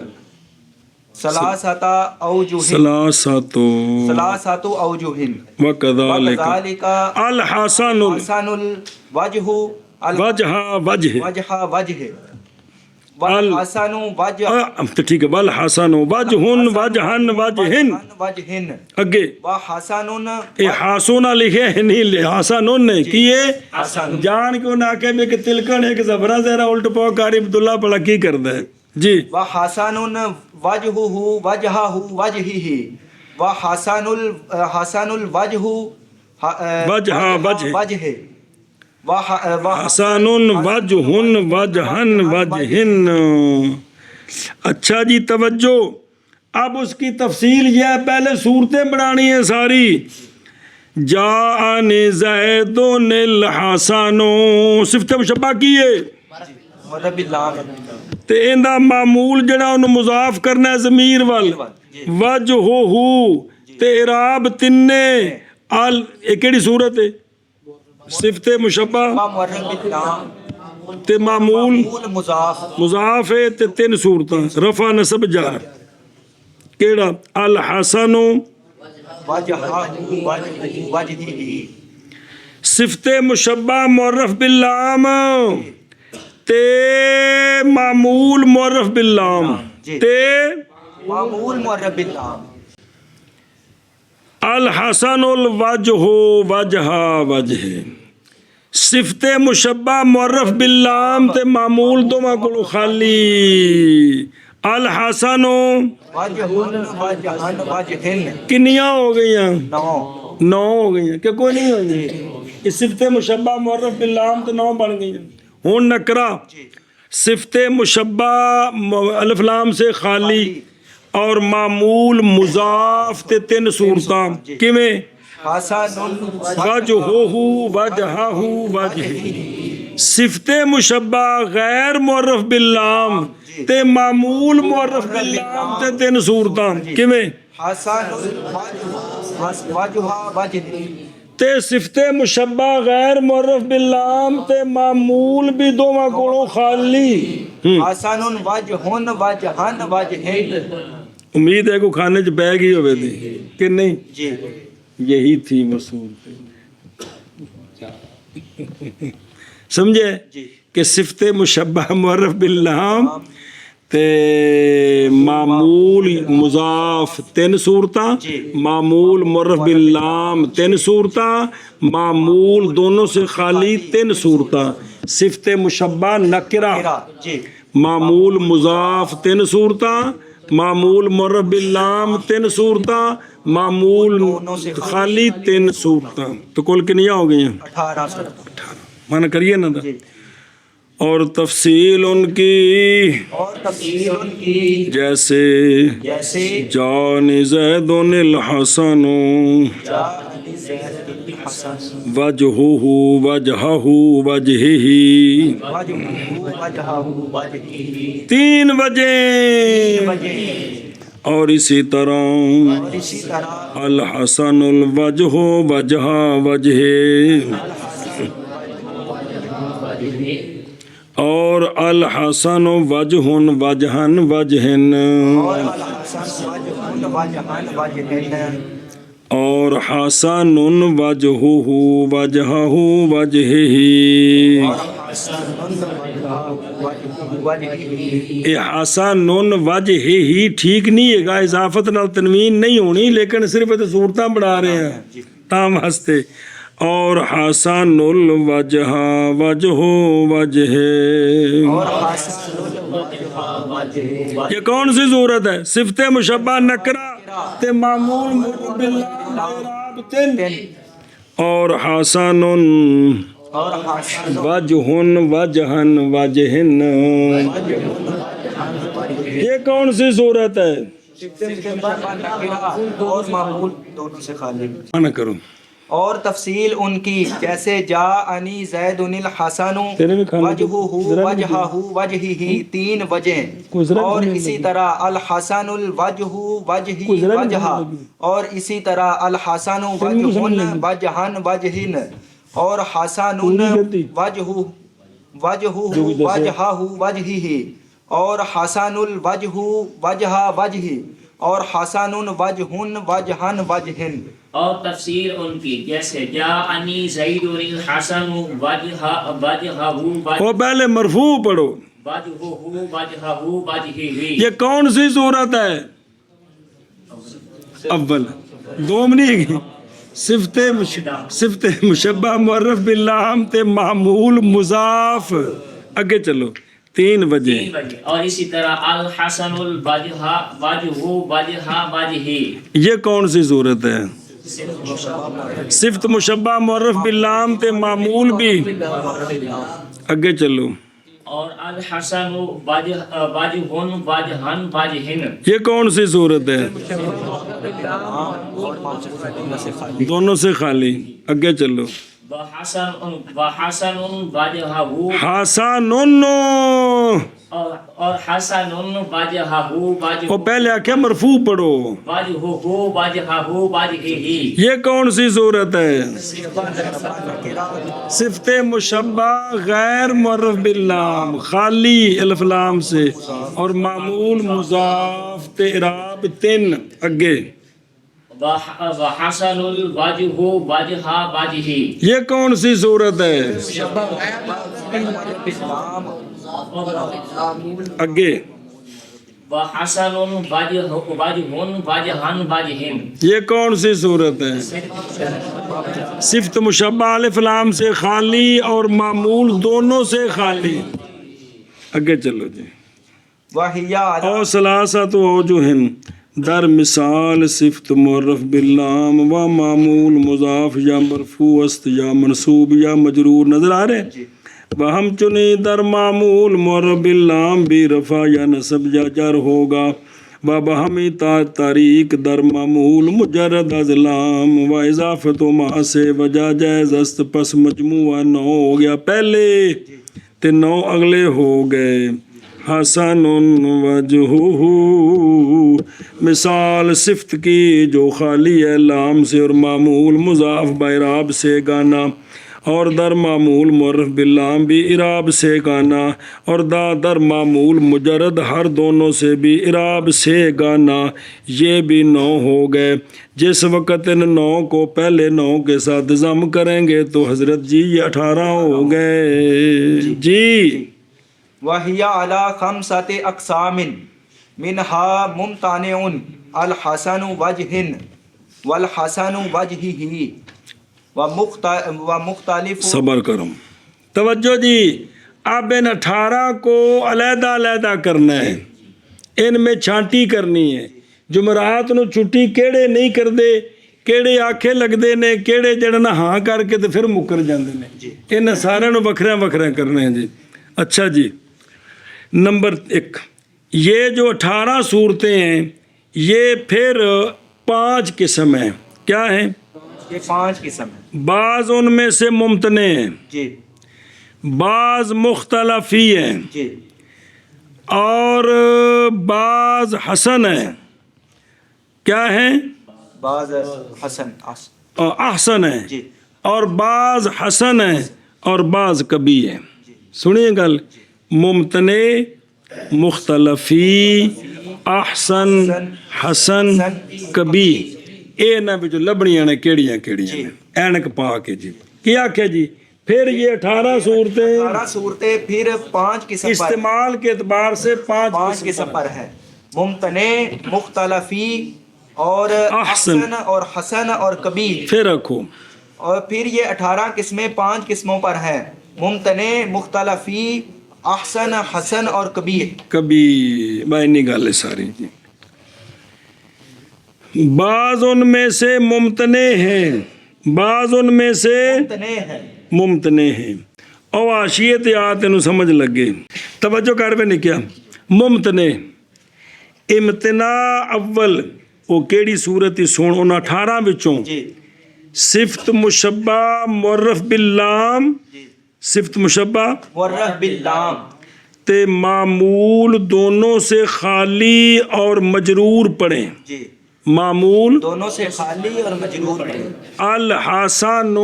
ثلاثۃ اوجہ ثلاثۃ اوجہ وکذالک الحسن حسن الوجہ وجہ وجہ وجہ وجہ والحسن وجہ تو ٹھیک ہے والحسن وجہن وجہن وجہن وجہن اگے وحسن اے حاسونا لکھے ہیں نہیں حسن نے کیے حسن جان کو نہ کہ میں کہ تلکن ایک زبرہ زہرہ الٹ پاؤ کاری عبداللہ پڑھا کی کر دے جی وحسن وجہہ وجہہ وجہہ وحسن الوجہ وجہ وجہ وجہ حسن وجہن وجہن وجہن اچھا جی توجہ اب اس کی تفصیل یہ ہے پہلے صورتیں بنانی ہیں ساری جاءنی زید الحسن صفت مشبہ کیے مرب اللہ تے ایندا معمول جڑا انہوں مضاف کرنا ہے ضمیر وال وجہہ تے اعراب تنے یہ کیڑی صورت ہے صفت مشبہ تے معمول مضاف ہے تے 3 صورتاں رفع نصب جار کیڑا الحسن صفت مشبہ معرف باللام تے معمول معرف باللام تے معمول معرب باللام الحسن الوجہ وجہ وجہ صفت مشبہ معرف باللام تے معمول دو ماں خالی الحسن کنیاں ہو گئی ہیں 9 ہو گئی ہیں کہ کوئی نہیں ہوئی اس صفت مشبہ معرف باللام تے 9 بن گئی ہیں ہون نکرہ صفت مشبہ الف لام سے خالی اور معمول مضاف تے 3 صورتاں کیویں وجہہ وجہہ وجہ صفت مشبہ غیر معرف باللام تے معمول معرف باللام تے 3 صورتاں کیویں تے صفت مشبہ غیر معرف باللام تے معمول بھی دوواں کولوں خالی حسن وجہن وجہن وجہن امید ہے کو کھانے چ بہ گئی ہوئے تھی کہ نہیں جی یہی تھی مصور سمجھے کہ صفت مشبہ معرف باللام تے معمول مضاف 3 صورتاں معمول معرف باللام 3 صورتاں معمول دونوں سے خالی 3 صورتاں صفت مشبہ نکرہ معمول مضاف 3 صورتاں معمول معرف باللام 3 صورتاں معمول خالی 3 صورتاں تو کل کنیاں ہو گئی ہیں 18 سے مانا کریے نا دا اور تفصیل ان کی اور تفصیل ان کی جیسے جیسے جان زید الحسن وجہہ وجہہ 3 وجہ اور اسی طرح اسی طرح الحسن الوجہ وجہ وجہ اور الحسن وجہ وجہن وجہن اور الحسن وجہن وجہن اور حسن وجہ وجہ وجہ حسن وجہ ہی ٹھیک نہیں ہے گا اضافت نال تنوین نہیں ہونی لیکن صرف تو صورتاں بڑھا رہے ہیں تام ہستے اور حسن الوجہ وجہ وجہ یہ کون سی صورت ہے صفت مشبہ نکرہ تے معمول مرب باللام تن اور حسن وجہن وجہن وجہن یہ کون سی صورت ہے اور معمول دونوں سے خالی مانا کرو اور تفصیل ان کی جیسے جاءنی زید الحسن وجہہ وجہہ وجہہ 3 وجہ اور اسی طرح الحسن الوجہ وجہی وجہہ اور اسی طرح الحسن وجہن وجہن وجہن اور حسن وجہہ وجہہ وجہہ اور حسن الوجہ وجہ وجہ اور حسن وجہن وجہن وجہن اور تفسیر ان کی جیسے جاءنی زید الحسن وجہہ وجہہ وہ پہلے مرفوع پڑھو وجہہ وجہہ وجہہ یہ کون سی صورت ہے اول دوم نہیں گی صفت مشبہ معرف باللام تے معمول مضاف اگے چلو 3 وجہ اور اسی طرح الحسن الوجہ وجہ وجہہ وجہہ یہ کون سی صورت ہے صفت مشبہ معرف باللام تے معمول بھی اگے چلو اور الحسن وجہن وجہن وجہن یہ کون سی صورت ہے دونوں سے خالی اگے چلو وحسن وجہہ حسن اور حسن وجہہ وجہ وہ پہلے آکھے مرفوع پڑھو وجہہ وجہہ وجہہ یہ کون سی صورت ہے صفت مشبہ غیر معرف باللام خالی الف لام سے اور معمول مضاف تے اعراب 3 اگے وحسن الوجہ وجہہ وجہہ یہ کون سی صورت ہے اگے وحسن وجہن وجہن وجہن یہ کون سی صورت ہے صفت مشبہ الف لام سے خالی اور معمول دونوں سے خالی اگے چلو جی وحیا او ثلاثۃ اوجہ در مثال صفت معرف باللام و معمول مضاف یا مرفوع است یا منصوب یا مجرور نظر آ رہے ہیں وہم چنی در معمول معرف باللام بھی رفع یا نصب یا جر ہوگا و بہمی تاریک در معمول مجرد از لام و اضافت و ما سے وجہ جائز است پس مجموعہ 9 ہو گیا پہلے تے 9 اگلے ہو گئے حسن وجہہ مثال صفت کی جو خالی ہے لام سے اور معمول مضاف باعراب سے گانا اور در معمول معرف باللام بھی اعراب سے گانا اور در معمول مجرد ہر دونوں سے بھی اعراب سے گانا یہ بھی 9 ہو گئے جس وقت ان 9 کو پہلے 9 کے ساتھ ضم کریں گے تو حضرت جی یہ 18 ہو گئے جی وہی علی 5 اقسام منہا ممتنع الحسن وجہن والحسن وجہہ ومختلف صبر کرو توجہ جی اب ان 18 کو علیحدہ علیحدہ کرنا ہے ان میں چھانٹی کرنی ہے ਜੁਮਰਾਤ ਨੂੰ ਛੁੱਟੀ ਕਿਹੜੇ ਨਹੀਂ ਕਰਦੇ, ਕਿਹੜੇ ਆਖੇ ਲੱਗਦੇ ਨੇ, ਕਿਹੜੇ ਜਿਹੜਾ ਨਾ ਹਾਂ ਕਰਕੇ ਤੇ ਫਿਰ ਮੁੱਕਰ ਜਾਂਦੇ ਨੇ। ਇਹਨਾਂ ਸਾਰਿਆਂ ਨੂੰ ਵੱਖਰਾ ਵੱਖਰਾ ਕਰਨਾ ਹੈ ਜੀ। اچھا جی، نمبر 1، یہ جو 18 صورتیں ہیں یہ پھر 5 قسم ہیں۔ کیا ہیں؟ یہ 5 قسم ہیں۔ بعض ان میں سے ممتنع ہیں، جی بعض مختلفی ہیں، جی اور بعض حسن ہیں۔ کیا ہیں؟ بعض حسن اور احسن ہیں، جی اور بعض حسن ہیں، اور بعض کبھی ہیں۔ سنیے گل، ممتنع، مختلفی، احسن، حسن، کبھی، اے نہ جو لبڑیاں نے کیڑیاں کیڑیاں نے اینک پا کے جی۔ کیا آکھے جی؟ پھر یہ 18 صورتیں 18 صورتیں پھر 5 قسم پر، استعمال کے اعتبار سے 5 قسم پر ہے، ممتنع، مختلفی اور احسن اور حسن اور کبیر۔ پھر رکھو، اور پھر یہ 18 قسمیں 5 قسموں پر ہیں، ممتنع، مختلفی، احسن، حسن اور کبیر۔ کبھی بھائی نہیں گل ہے ساری جی۔ بعض ان میں سے ممتنع ہیں، بعض ان میں سے ممتنع ہے، ممتنع ہیں۔ او آشیت یاد انہوں سمجھ لگے، توجہ کر پہ نہیں کیا؟ ممتنع امتناع اول وہ کیڑی صورت ہی سن ان 18 بچوں جی صفت مشبہ معرف باللام، صفت مشبہ معرف باللام، تے معمول دونوں سے خالی اور مجرور پڑھیں۔ جی معمول دونوں سے خالی اور مجرور پڑھیں۔ الحسن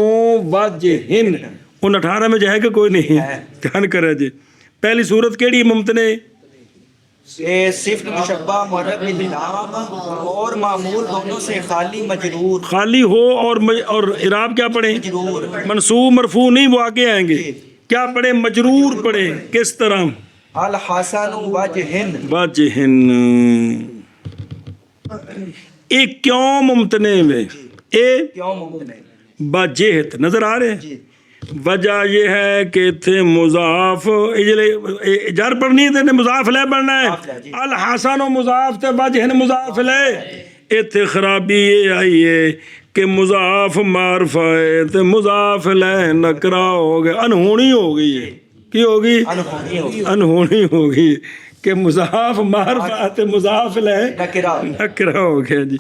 وجہن، ان 18 میں جو ہے کہ کوئی نہیں ہے۔ دھیان کرے جی۔ پہلی صورت کیڑی ممتنع؟ یہ صفت مشبہ معرف باللام اور معمول دونوں سے خالی مجرور، خالی ہو اور اعراب کیا پڑھیں؟ مجرور، منصوب مرفوع نہیں، وہ آگے آئیں گے۔ کیا پڑھیں؟ مجرور پڑھیں۔ کس طرح؟ الحسن وجہن، وجہن۔ ایک کیوں ممتنع میں اے کیوں ممتنع؟ بجہت نظر آ رہے ہیں؟ جی وجہ یہ ہے کہ تھے مضاف جر پڑھنی ہے، مضاف لے پڑھنا ہے۔ الحسن و مضاف تے وجہن مضاف لے، ایتھے خرابی یہ آئی ہے کہ مضاف معرفہ ہے تے مضاف لے نکرہ ہو گئے، انہونی ہو گئی ہے۔ کی ہوگی؟ انہونی ہوگی، انہونی ہوگی کہ مضاف معرفہ تے مضاف لے نکرہ۔ نکرہ ہو گیا جی۔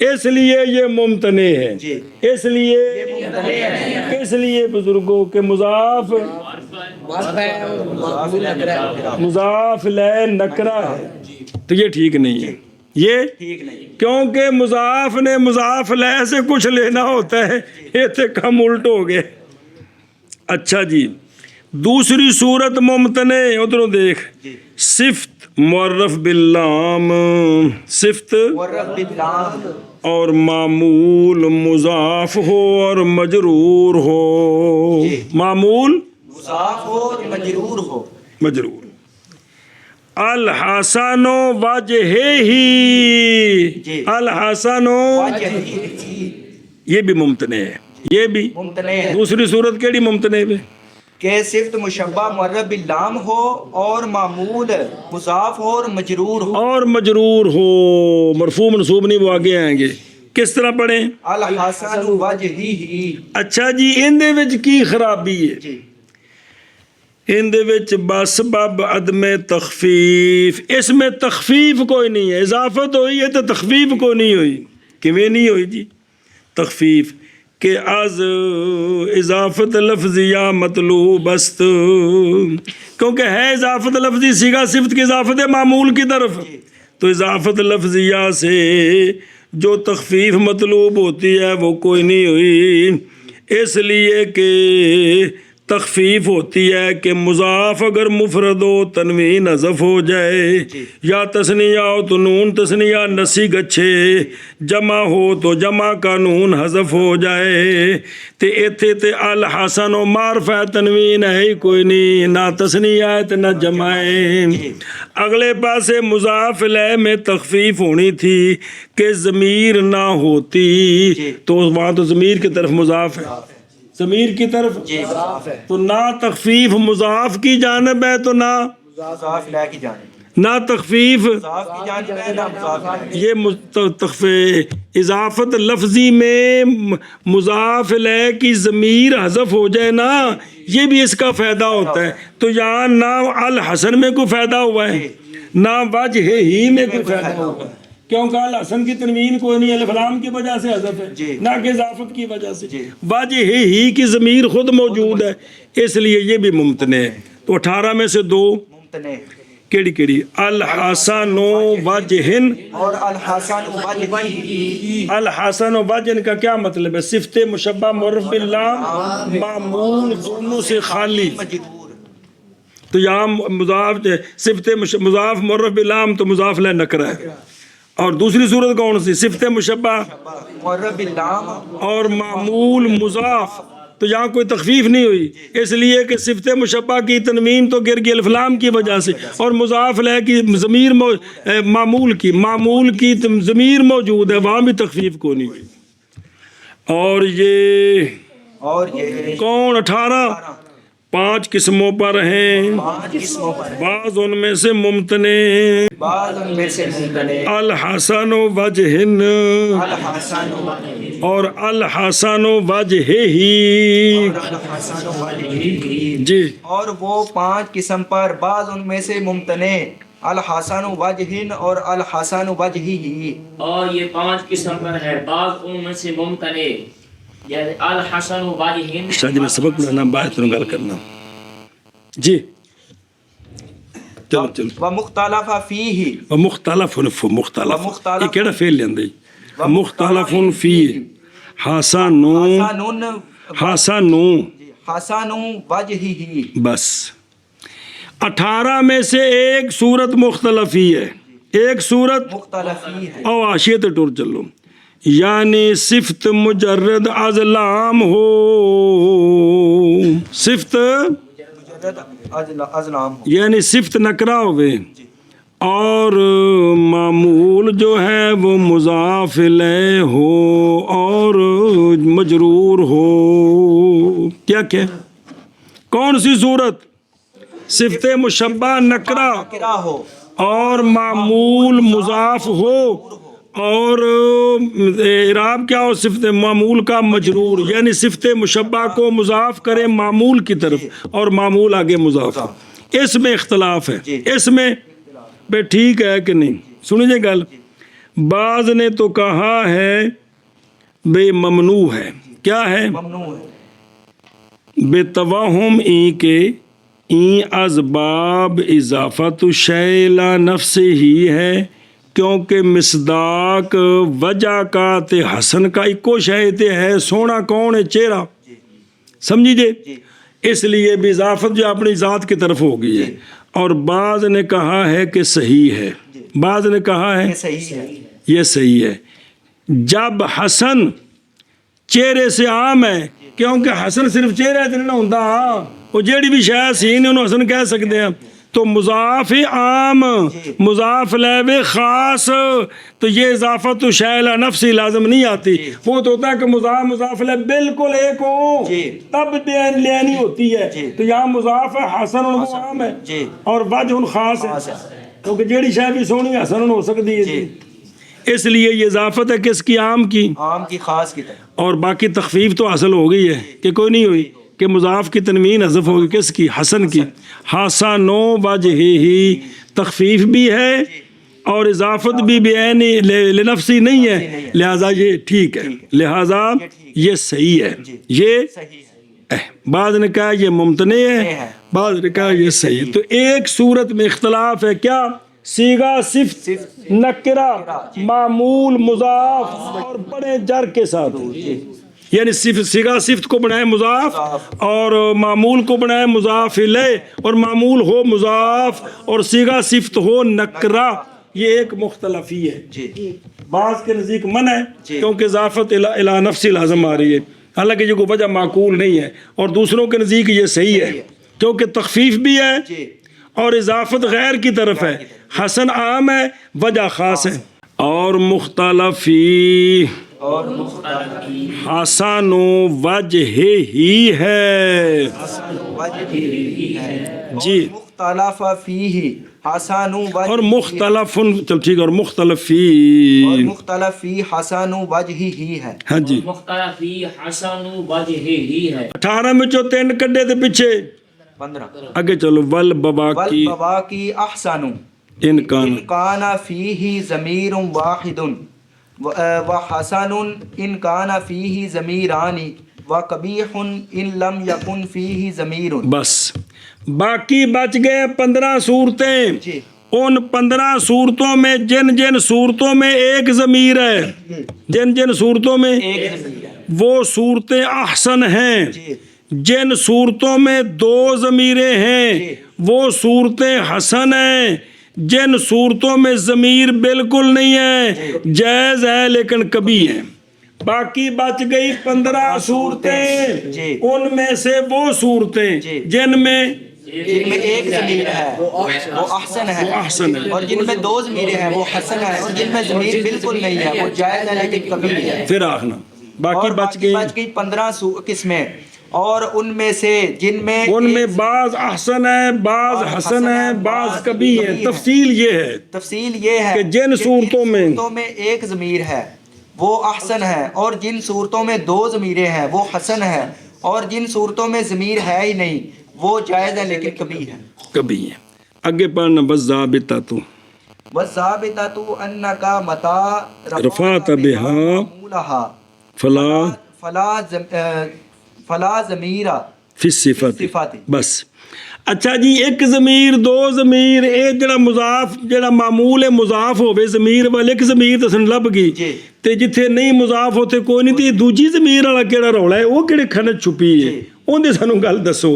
اس لیے یہ ممتنع ہے، جی اس لیے بزرگوں کے مضاف لے نکرہ ہے، تو یہ ٹھیک نہیں ہے، یہ ٹھیک نہیں۔ کیونکہ مضاف نے مضاف لے سے کچھ لینا ہوتا ہے، یہ تو کم الٹ ہو گئے۔ اچھا جی، دوسری صورت ممتنع، ادھروں دیکھ، جی صفت معرف باللام، صفت معرف باللام اور معمول مضاف ہو اور مجرور ہو، معمول مضاف ہو اور مجرور ہو، مجرور۔ الحسن وجہ ہی، جی الحسن وجہی یہ بھی ممتنع ہے، یہ بھی ممتنع ہے دوسری صورت کیڑی ممتنع ہے؟ کہ صفت مشبہ معرف باللام ہو اور معمول مضاف ہو اور مجرور ہو، اور مجرور ہو، مرفوع منصوب نہیں، وہ آگے آئیں گے۔ کس طرح پڑھیں؟ الحسن وجہی۔ اچھا جی، ان دے وچ کی خرابی ہے؟ جی ان دے وچ بسبب عدم تخفیف، اس میں تخفیف کوئی نہیں ہے، اضافت ہوئی ہے تو تخفیف کوئی نہیں ہوئی۔ کیویں نہیں ہوئی جی تخفیف؟ کہ از اضافت لفظیہ مطلوب است، کیونکہ ہے اضافت لفظی صیغہ صفت کی اضافت معمول کی طرف، تو اضافت لفظیہ سے جو تخفیف مطلوب ہوتی ہے وہ کوئی نہیں ہوئی، اس لیے کہ تخفیف ہوتی ہے کہ مضاف اگر مفرد ہو تنوین حذف ہو جائے، یا تثنیہ ہو تو نون تثنیہ نسی گچھے، جمع ہو تو جمع کا نون حذف ہو جائے، تے ایتھے تے الحسن و معرفہ تنوین ہے ہی کوئی نہیں، نہ تثنیہ ہے تے نہ جمع ہے۔ اگلے پاسے مضاف الیہ میں تخفیف ہونی تھی کہ ضمیر نہ ہوتی، تو وہاں تو ضمیر کی طرف مضاف ہے، ضمیر کی طرف تو نہ تخفیف مضاف کی جانب ہے تو نہ مضاف الیہ کی جانب۔ نہ تخفیف، مضاف کی جانب ہے نہ مضاف الیہ۔ یہ اضافت لفظی میں مضاف الیہ کی ضمیر حذف ہو جائے نا، یہ بھی اس کا فائدہ ہوتا ہے۔ تو یہاں نہ الحسن میں کوئی فائدہ ہوا ہے نہ وجہ ہی میں کوئی فائدہ ہوا ہے، کیونکہ الحسن کی تنوین کوئی نہیں، الف لام کی وجہ سے حذف ہے نہ کہ اضافت کی وجہ سے، وجہ ہی کی ضمیر خود موجود ہے، اس لیے یہ بھی ممتنع ہے۔ تو 18 میں سے 2 ممتنع، کیڑی کیڑی؟ الحسن وجہن، اور الحسن وجہ، الحسن و وجہن کا کیا مطلب ہے؟ صفت مشبہ معرف باللام معمول دونوں سے خالی، مجرور، تو یہاں مضاف صفت مضاف معرف باللام تو مضاف الیہ نکرہ ہے، اور دوسری صورت کون سی؟ صفت مشبہ معرب باللام، اور معمول مضاف، تو یہاں کوئی تخفیف نہیں ہوئی، اس لیے کہ صفت مشبہ کی تنوین تو گر گئی الف لام کی وجہ سے، اور مضاف الیہ کی ضمیر معمول کی ضمیر موجود ہے، وہاں بھی تخفیف کو نہیں ہوئی۔ اور یہ کون 18 5 قسموں پر ہیں، 5 قسموں پر، بعض ان میں سے ممتنع، بعض ان میں سے ممتنع، الحسن وجہن الحسن اور الحسن وجہہ، الحسن وجہ، جی اور وہ 5 قسم پر بعض ان میں سے ممتنع، الحسن وجہ اور الحسن وجہہ، اور یہ 5 قسم پر ہے، بعض ان میں سے ممتنع، یعنی الحسن واجہن۔ شاہ جی میں سبق پڑھانا باہر تنوں گل کرنا، جی چلو ومختلف فیہ، مختلف ومختلف، یہ کیڑا فعل لیندے؟ مختلف فی حسن حسن حسن وجہہ، بس 18 میں سے ایک صورت مختلف ہی ہے، ایک صورت مختلف ہی ہے، او آشیے تے ٹور چلو، یعنی صفت مجرد از لام ہو، صفت مجرد از نام ہو، یعنی صفت نکرہ ہوئے اور معمول جو ہے وہ مضاف الیہ ہو اور مجرور ہو، کیا کون سی صورت؟ صفت مشبہ نکرہ کرا ہو، اور معمول مضاف ہو، اور اعراب کیا ہو؟ صفت معمول کا مجرور، یعنی صفت مشبہ کو مضاف کرے معمول کی طرف اور معمول آگے مضاف، اس میں اختلاف ہے، اس میں بے ٹھیک ہے کہ نہیں؟ سنیے گل، بعض نے تو کہا ہے بے ممنوع ہے، کیا ہے؟ ممنوع ہے، بے توہم ای کے این از باب اضافت شیء لا نفس ہی ہے، کیونکہ مصداق وجہ کا تے حسن کا ایکو شے تے ہے، سونا کون ہے؟ چہرہ، سمجھیے، اس لیے بھی اضافت جو اپنی ذات کی طرف ہو گئی ہے۔ اور بعض نے کہا ہے کہ صحیح ہے، بعض نے کہا ہے یہ صحیح ہے، یہ صحیح ہے، جب حسن چہرے سے عام ہے، کیونکہ حسن صرف چہرے سے نہیں ہوتا، وہ جیڑی بھی شے سی نے انہوں حسن کہہ سکتے ہیں، تو مضاف عام مضاف الیہ خاص، تو یہ اضافت شیء لا نفسی لازم نہیں آتی، وہ تو ہوتا ہے کہ مضاف الیہ بالکل ایک ہو تب لینی ہوتی ہے، تو یہاں مضاف حسن وہ عام ہے اور وجہ خاص ہے، کیونکہ جیڑی شے بھی سونی حسن ہو سکتی ہے، اس لیے یہ اضافت ہے کس کی؟ عام کی، عام کی خاص کی طرف، اور باقی تخفیف تو حاصل ہو گئی ہے کہ کوئی نہیں ہوئی، کہ مضاف کی تنوین حذف ہوگی کس کی؟ حسن کی، حسن وجہہ، تخفیف بھی ہے اور اضافت بھی بعین لنفسی نہیں ہے، لہذا یہ ٹھیک ہے، لہذا یہ صحیح ہے، یہ صحیح ہے، بعض نے کہا یہ ممتنع ہے، بعض نے کہا یہ صحیح ہے۔ تو ایک صورت میں اختلاف ہے، کیا؟ صیغہ صفت نکرہ معمول مضاف اور بڑے جر کے ساتھ، یعنی صیغہ صفت کو بنائے مضاف اور معمول کو بنائے مضاف الیہ، اور معمول ہو مضاف اور صیغہ صفت ہو نکرہ، یہ ایک مختلف ہی ہے۔ بعض کے نزدیک منع ہے کیونکہ اضافت الی نفسی لازم آ رہی ہے، حالانکہ یہ کوئی وجہ معقول نہیں ہے، اور دوسروں کے نزدیک یہ صحیح ہے کیونکہ تخفیف بھی ہے اور اضافت غیر کی طرف ہے، حسن عام ہے، وجہ خاص ہے۔ اور مختلفی اور مختلف حسن وجہ ہی ہے وجہ ہی ہے جی مختلف فیہ حسن وجہ اور مختلف چل ٹھیک ہے اور مختلف اور فی مختلف فی حسن وجہ ہی ہے ہاں جی مختلفی حسن وجہ ہی ہے 18 میں جو 3 کڈے تھے پیچھے 15 آگے چلو ول ببا کی والبواقی احسن ان کان ان کان فیہ ضمیر واحد وحسن ان کان فیہ ضمیران وقبیح ان لم یکن فیہ ضمیر بس باقی بچ گئے 15 صورتیں جی ان 15 صورتوں میں جن جن صورتوں میں ایک ضمیر ہے جن جن صورتوں میں ایک ضمیر ہے وہ صورتیں احسن ہیں جی جن صورتوں میں 2 ضمیریں ہیں جی وہ صورتیں حسن ہیں جن صورتوں میں ضمیر بالکل نہیں ہے جائز ہے لیکن کبھی ہے باقی بچ گئی 15 صورتیں جی ان میں سے وہ صورتیں جی جن میں جن میں ایک ضمیر ہے وہ احسن ہے احسن ہے اور جن میں 2 ضمیریں ہیں وہ حسن ہے اور جن میں ضمیر بالکل نہیں ہے وہ جائز ہے لیکن کبھی ہے پھر آخنا باقی اور بچ گئی بچ گئی 15 قسمیں اور ان میں سے جن میں ان میں بعض احسن ہے بعض حسن ہے بعض کبھی ہے تفصیل یہ ہے تفصیل یہ ہے کہ جن صورتوں میں ایک ضمیر ہے وہ احسن ہے اور جن صورتوں میں 2 ضمیریں ہیں وہ حسن ہے اور جن صورتوں میں ضمیر ہے ہی نہیں وہ جائز ہے لیکن کبھی ہے کبھی ہے آگے پڑھنا بس ضابطہ تو والضابطۃ انک متا رفعت بها معمولها فلا فلا ضمیر فی الصفات صفات بس اچھا جی ایک ضمیر 2 ضمیر ਇਹ ਜਿਹੜਾ ਮੁਜ਼ਾਫ ਜਿਹੜਾ ਮਾਮੂਲ ਹੈ ਮੁਜ਼ਾਫ ਹੋਵੇ ਜ਼ਮੀਰ ਵਾਲੇ ਇੱਕ ਜ਼ਮੀਰ ਤਾਂ ਸਾਨੂੰ ਲੱਭ ਗਈ ਜੀ। ਤੇ ਜਿੱਥੇ ਨਹੀਂ ਮੁਜ਼ਾਫ ਉੱਥੇ ਕੋਈ ਨਹੀਂ ਤੇ ਇਹ ਦੂਜੀ ਜ਼ਮੀਰ ਵਾਲਾ ਕਿਹੜਾ ਰੌਲਾ ਹੈ ਉਹ ਕਿਹੜੇ ਖੰਡ ਛੁਪੀ ਹੈ ਉਹਦੇ ਸਾਨੂੰ ਗੱਲ ਦੱਸੋ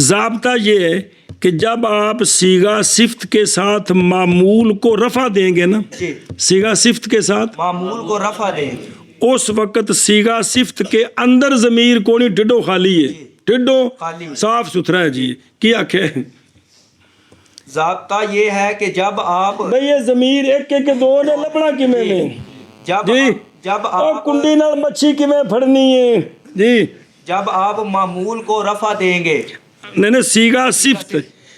ضابطہ یہ ہے کہ جب آپ سیغہ صفت کے ساتھ معمول کو رفع دیں گے نا جی سیغہ صفت کے ساتھ معمول کو رفع دیں اس وقت سیغہ صفت کے اندر ضمیر کو نہیں ٹھڈو خالی ہے ٹھڈو خالی صاف ستھرا ہے جی کیا کہ ضابطہ یہ ہے کہ جب آپ بھئی یہ ضمیر ایک ایک دو نے لبنا کیویں میں جی جب اور آپ کنڈی نال مچھی کیویں پھڑنی ہے جی جب آپ معمول کو رفع دیں گے نہیں نہیں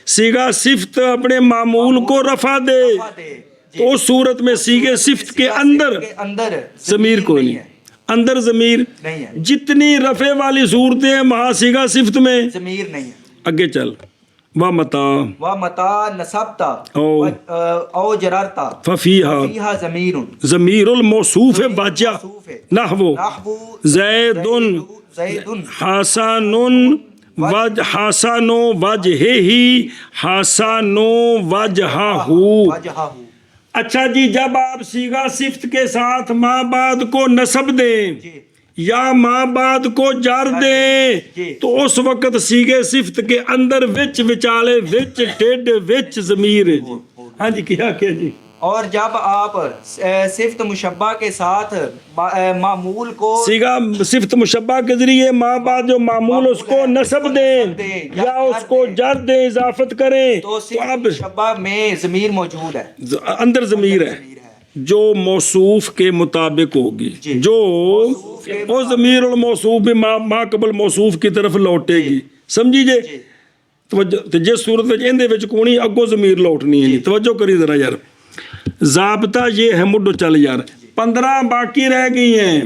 سیغہ صفت اپنے معمول کو رفع دے تو اس صورت میں سیغہ صفت کے اندر ضمیر کوئی نہیں اندر ضمیر نہیں ہے جتنی رفع والی صورتیں ہیں وہاں سیغہ صفت میں ضمیر نہیں ہے اگے چل وَمَتَا وَمَتَا نَصَبْتَ او جَرَرْتَ فَفِيهَا فِيهَا ضمیر ضمیر الموصوف واجہ نحو نحو زید حسن حسن وجہہ حسن وجہہ وجہہ اچھا جی جب آپ سیغہ صفت کے ساتھ ماں بعد کو نصب دیں یا ماں بعد کو جر دیں تو اس وقت سیغہ صفت کے اندر وچ وچالے وچ ٹیڈ وچ ضمیر ہے جی ہاں جی کیا جی اور جب آپ صفت مشبہ کے ساتھ معمول کو سیغہ صفت مشبہ کے ذریعے ماں بعد جو معمول اس کو نصب دیں یا اس کو جر دیں اضافت کریں تو صفت مشبہ میں ضمیر موجود ہے اندر ضمیر ہے جو موصوف کے مطابق ہوگی جو وہ ضمیر الموصوف بھی ما قبل موصوف کی طرف لوٹے گی سمجھی جے توجہ جس صورت میں اندے وچ کونی اگوں ضمیر لوٹنی ہے توجہ کری ذرا یار ضابطہ یہ ہے مڈو چل یار 15 باقی رہ گئی ہیں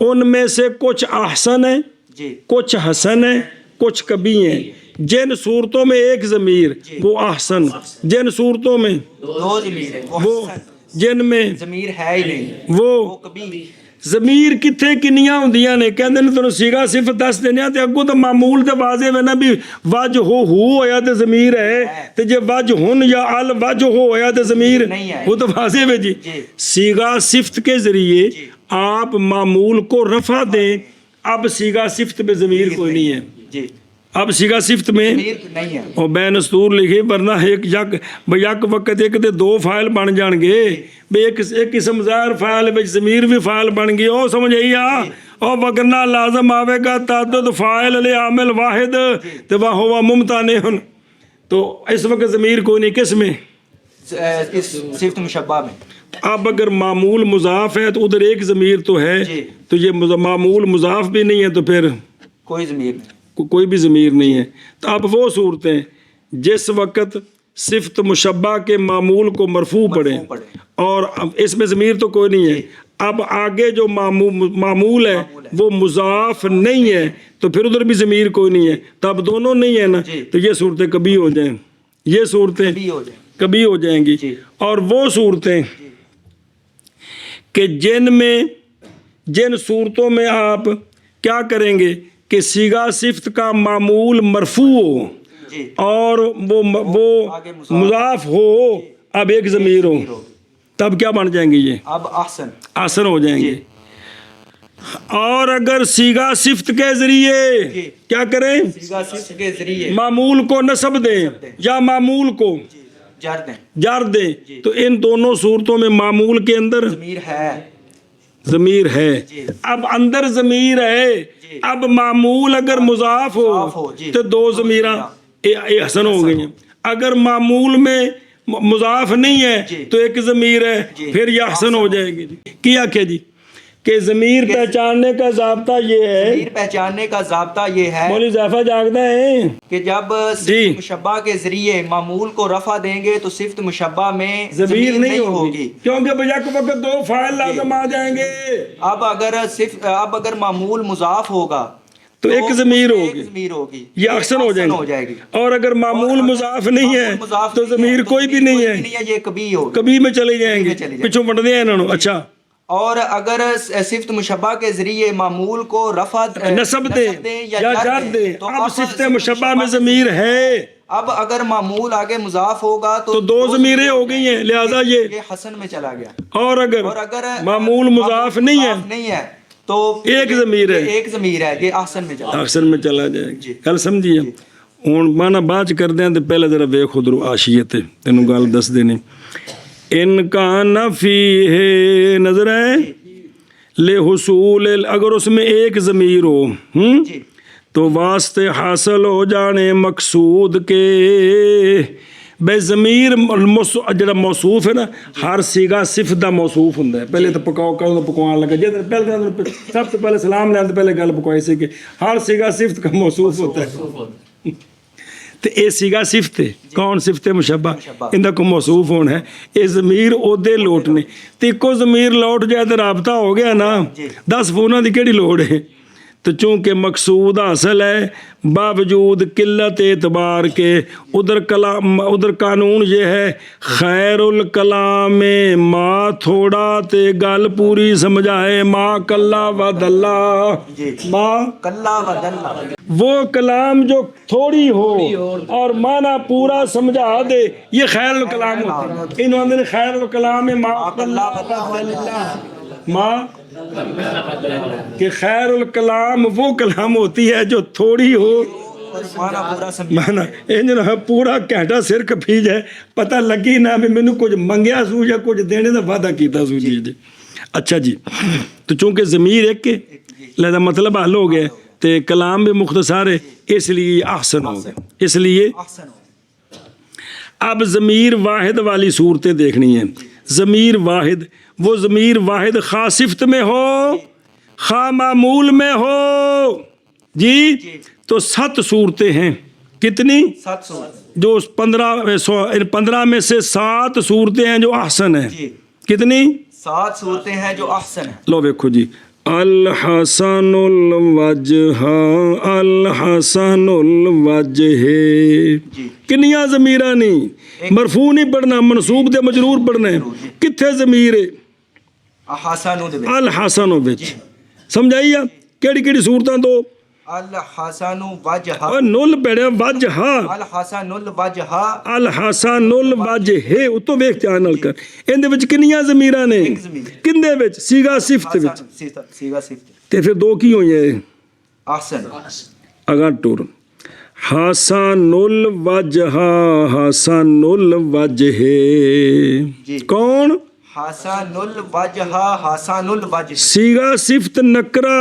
ان میں سے کچھ احسن ہیں کچھ حسن ہیں کچھ کبھی ہیں جن صورتوں میں ایک ضمیر وہ احسن جن صورتوں میں 2 ضمیر ہے وہ جن میں ضمیر ہے ہی نہیں وہ کبھی ضمیر کتھے کنیاں ہوندیاں نے کہندے نے تانوں سیغہ صفت دس دینے تے اگوں تے معمول تے واضح ہے نا بھی وجہ ہو ہویا تے ضمیر ہے تے جے وجہ ہن یا ال وجہ ہویا تے ضمیر وہ تو واضح ہے جی سیغہ صفت کے ذریعے آپ معمول کو رفع دیں اب سیغہ صفت میں ضمیر کوئی نہیں ہے جی اب سیغہ صفت میں نہیں ہے اور بے نستور لکھے ورنہ ایک وقت ایک دے 2 فائل بن جان گے بے ایک قسم ظاہر فائل وچ ضمیر بھی فائل بن گئی او سمجھ آئی اور وگرنہ لازم آوے گا تعدد فائل علی عامل واحد تو وہ ہوا ممتنع تو اس وقت ضمیر کوئی نہیں کس میں اس صفت مشبہ میں اب اگر معمول مضاف ہے تو ادھر ایک ضمیر تو ہے جی۔ تو یہ معمول مضاف بھی نہیں ہے تو پھر کوئی ضمیر نہیں۔ کوئی بھی ضمیر نہیں ہے۔ تو اب وہ صورتیں جس وقت صفت مشبہ کے معمول کو مرفوع پڑھیں اور اب اس میں ضمیر تو کوئی نہیں ہے، اب آگے جو معمول ہے وہ مضاف نہیں ہے تو پھر ادھر بھی ضمیر کوئی نہیں ہے، تو اب دونوں نہیں ہے نا، تو یہ صورتیں کبھی ہو جائیں، یہ صورتیں بھی ہو جائے۔ کبھی ہو جائیں گی۔ اور وہ صورتیں کہ جن صورتوں میں آپ کیا کریں گے کہ صیغہ صفت کا معمول مرفوع ہو جی۔ اور وہ آگے مضاف ہو، اب ایک ضمیر ہو، تب کیا بن جائیں گے؟ یہ اب احسن۔ آسن ہو جائیں گے۔ اور اگر صیغہ صفت کے ذریعے کیا کریں؟ صیغہ صفت کے ذریعے معمول کو نصب دیں یا معمول کو جر دیں، جر دیں، تو ان دونوں صورتوں میں معمول کے اندر ضمیر ہے۔ ضمیر ہے۔ اب اندر ضمیر ہے، اب معمول اگر مضاف ہو تو دو ضمیراں حسن ہو گئی ہیں۔ اگر معمول میں مضاف نہیں ہے تو ایک ضمیر ہے، پھر یہ حسن ہو جائے گی۔ کیا کہ جی کہ ضمیر پہچاننے کا ضابطہ یہ ہے، ضمیر پہچاننے کا ضابطہ یہ ہے مولوی اضافہ جاگتا ہے کہ جب صفت مشبہ کے ذریعے معمول کو رفع دیں گے تو صفت مشبہ میں ضمیر نہیں ہوگی، کیونکہ بیک وقت دو فاعل لازم آ جائیں گے۔ اب اگر معمول مضاف ہوگا تو ایک ضمیر ہوگی، یہ اکثر ہو جائے گی۔ اور اگر معمول مضاف نہیں ہے تو ضمیر کوئی بھی نہیں ہے، یہ کبھی ہوگی، کبھی میں چلے جائیں گے، پچھوں بٹ دیا انہوں نے۔ اچھا، اور اگر صفت مشبہ کے ذریعے معمول کو رفع نصب دیں یا جر دیں، تو اب صفت مشبہ میں ضمیر ہے، اب اگر معمول آگے مضاف ہوگا تو دو ضمیریں ہو گئی ہیں، لہذا یہ حسن میں چلا گیا۔ اور اگر معمول مضاف نہیں ہے تو ایک ضمیر ہے، ایک ضمیر ہے، یہ احسن میں چلا احسن میں چلا جائے گا۔ گل سمجھیے؟ ہوں مانا بعد کر دیں تو پہلے ذرا ویکھ ادھر آشیت تینوں گل دس دینی۔ ان کا نفی ہے نظر ہے لے حصول، اگر اس میں ایک ضمیر ہو تو واسطے حاصل ہو جانے مقصود کے۔ بے ضمیر جڑا موصوف ہے نا، ہر صیغہ صفت دا موصوف ہوندا ہے۔ پہلے تو پکاؤ کرو پکوان لگا، جے پہلے سب سے پہلے سلام لینے پہلے گل پکوائی سی کہ ہر صیغہ صفت کا موصوف ہوتا ہے۔ تو یہ صیغہ صفت ہے، کون صفت مشبہ، اندہ کو موصوف ہونا ہے۔ یہ ضمیر عہدے لوٹنے، تو ایکو ضمیر لوٹ جائے تو رابطہ ہو گیا نا، 10 فوناں دی کیڑی لوڑ ہے؟ تو چونکہ مقصود حاصل ہے باوجود قلت اعتبار کے، ادھر قانون یہ ہے خیر الکلام ما تھوڑا تے گل پوری سمجھائے، ما کلا و دلہ، ما کلا و دلہ، وہ کلام جو تھوڑی ہو اور معنی پورا سمجھا دے، یہ خیر الکلام ہوتا ہے۔ انہوں نے خیر الکلام ما کلا و دلہ، ما کہ خیر الکلام وہ کلام ہوتی ہے جو تھوڑی ہو، مانا انجن پورا گھنٹہ سر کپھی جائے پتہ لگی نہ بھی میں نے کچھ منگیا سو یا کچھ دینے دا وعدہ کیتا سو۔ جی جی اچھا جی، تو چونکہ ضمیر ایک لہذا مطلب حل ہو گیا، تو کلام بھی مختصر ہے، اس لیے احسن ہو گیا، اس لیے اب ضمیر واحد والی صورتیں دیکھنی ہیں۔ ضمیر واحد، وہ ضمیر واحد خواہ صفت میں ہو خواہ معمول میں ہو جی، تو 7 صورتیں ہیں۔ کتنی؟ 7 صورت، جو 15 میں سے 7 صورتیں ہیں جو احسن ہیں۔ کتنی؟ 7 صورتیں ہیں جو احسن ہیں۔ لو دیکھو جی، الحسن الوجہ، الحسن الوجہ، کنیاں ضمیراں نہیں، مرفوع نہیں پڑھنا، منصوب تے مجرور پڑھنا ہے۔ کتھے ضمیر ہے؟ الحسن وچ، سمجھائی آ کیڑی کیڑی صورتاں دو؟ الحسن وجہ، اور نل پڑھیا وجہ، الحسن الوجہ، الحسن الوجہ، اتوں ویکھ دھیان نال کر، ان دے وچ کنیاں ضمیراں نے؟ کندے وچ؟ صیغہ صفت وچ، صیغہ صفت، تے پھر 2 کی ہوئی ہیں؟ احسن، اگاں ٹور حسن الوجہ، حسن الوجہ، کون؟ حسن الوجہ، حسن الوجہ، صیغہ صفت نکرہ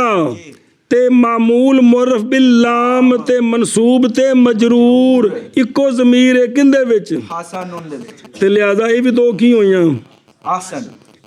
تے معمول معرف باللام تے منصوب تے مجرور، اکو ضمیر ہے کندے وچ؟ حسن الوجہ، تے لہذا یہ بھی 2 کی ہوئی ہیں؟ احسن،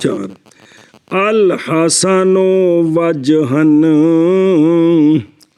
4 ਅਲ ਹਸਨੋ ਵਜਹਨ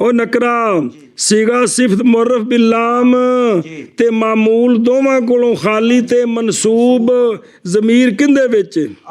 ਉਹ ਨਕਰਾ ਸੀਗਾ ਸਿਫਤ ਮੁਰਫ ਬਿਲਾਮ ਤੇ ਮਾਮੂਲ ਦੋਵਾਂ ਕੋਲੋਂ ਖਾਲੀ ਤੇ ਮਨਸੂਬ ਜ਼ਮੀਰ ਕਿੰਦੇ ਵਿੱਚ?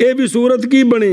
ਇਹ ਵੀ ਸੂਰਤ ਕੀ ਬਣੀ?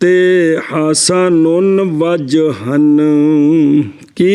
ਤੇ ਹਸਨੁਨ ਵਜਹਨ ਕੀ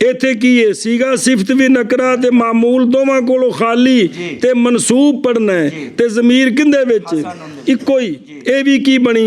ਇੱਥੇ ਕੀ ਹੈ? ਸੀਗਾ ਸਿਫਤ ਵੀ ਨਕਰਾ ਤੇ ਮਾਮੂਲ ਦੋਵਾਂ ਕੋਲੋਂ ਖਾਲੀ ਤੇ ਮਨਸੂਬ ਪੜਨਾ ਹੈ ਤੇ ਜ਼ਮੀਰ ਕਿੰਦੇ ਵਿੱਚ? ਇੱਕੋ ਹੀ। ਇਹ ਵੀ ਕੀ ਬਣੀ?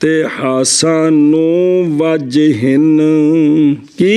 ਤੇ ਹਸਨੁ ਵਜਹਨ ਕੀ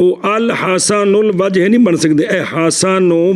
ਉਹ ਅਲ ਹਸਨੁਲ ਵਜਹ ਨਹੀਂ ਬਣ ਸਕਦੇ, ਇਹ ਹਸਨੁ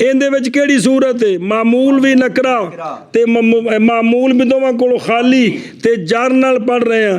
ਇਹਦੇ ਵਿੱਚ ਕਿਹੜੀ ਸੂਰਤ ਹੈ? ਮਾਮੂਲ ਵੀ ਨਕਰਾ ਤੇ ਮਾਮੂਲ ਵੀ ਦੋਵਾਂ ਕੋਲੋਂ ਖਾਲੀ ਤੇ ਜਰ ਨਾਲ ਪੜ ਰਹੇ ਆ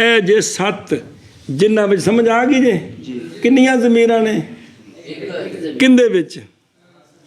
ਇਹ ਜੇ 7 ਜਿੰਨਾਂ ਵਿੱਚ ਸਮਝ ਆ ਗਈ ਜੇ? ਕਿੰਨੀਆਂ ਜ਼ਮੀਰਾਂ ਨੇ ਕਿੰਦੇ ਵਿੱਚ?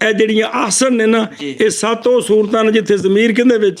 ਇਹ ਜਿਹੜੀਆਂ ਆਸਨ ਨੇ ਨਾ, ਇਹ 7 ਉਹ ਸੂਰਤਾਂ ਨੇ ਜਿੱਥੇ ਜ਼ਮੀਰ ਕਿੰਦੇ ਵਿੱਚ?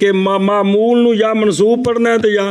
ਕਿ ਮਾਮੂਲ ਨੂੰ ਜਾਂ ਮਨਸੂਬ ਪੜਨਾ ਹੈ ਤੇ ਜਾਂ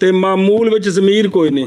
ਤੇ ਮਾਮੂਲ ਵਿੱਚ ਜ਼ਮੀਰ ਕੋਈ ਨਹੀਂ,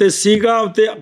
ਤੇ ਸੀਗਾ ਤੇ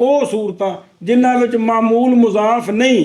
ਉਹ ਸੂਰਤਾਂ ਜਿਨ੍ਹਾਂ ਵਿੱਚ ਮਾਮੂਲ ਮੁਜ਼ਾਫ ਨਹੀਂ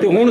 ਤੇ ਹੁਣ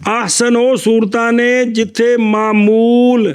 ਆਹਸਨ ਉਹ ਸੂਰਤਾਂ ਨੇ ਜਿੱਥੇ ਮਾਮੂਲ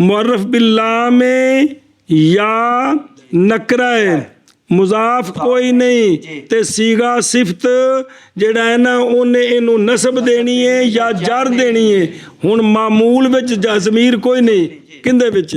ਮੁਅਰਫ ਬਿਲਾਮ ਹੈ ਜਾਂ ਨਕਰਾ ਹੈ, ਮੁਜ਼ਾਫ ਕੋਈ ਨਹੀਂ ਤੇ ਸੀਗਾ ਸਿਫਤ ਜਿਹੜਾ ਹੈ ਨਾ ਉਹਨੇ ਇਹਨੂੰ ਨਸਬ ਦੇਣੀ ਹੈ ਜਾਂ ਜਰ ਦੇਣੀ ਹੈ। ਹੁਣ ਮਾਮੂਲ ਵਿੱਚ ਜ਼ਮੀਰ ਕੋਈ ਨਹੀਂ, ਕਿੰਦੇ ਵਿੱਚ?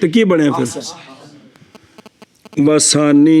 ਤੇ ਕੀ ਬਣਿਆ ਫਿਰ? ਵਸਾਨੀ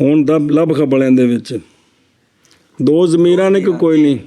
ਹੁਣ ਦਾ ਲੱਭ ਖਬਲਿਆਂ ਦੇ ਵਿੱਚ ਦੋ ਜ਼ਮੀਰਾਂ ਨੇ ਕਿ ਕੋਈ ਨਹੀਂ?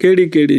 ਕਿਹੜੀ ਕਿਹੜੀ?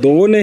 ਦੋ ਨੇ,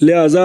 ਲਿਹਾਜ਼ਾ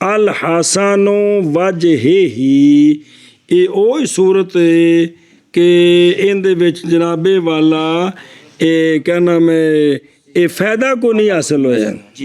ਅਲ ਹਸਨੋ ਵਜਹਿਹੀ, ਇਹ ਉਹ ਸੂਰਤ ਹੈ ਕਿ ਇਹਦੇ ਵਿੱਚ ਜਨਾਬੇ ਵਾਲਾ ਇਹ ਕਹਿਣਾ ਮੈਂ ਇਹ ਫਾਇਦਾ ਕੋ ਨਹੀਂ ਹਾਸਲ ਹੋਇਆ।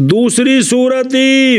ਦੂਸਰੀ ਸੂਰਤ ਹੀ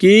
ਕੀ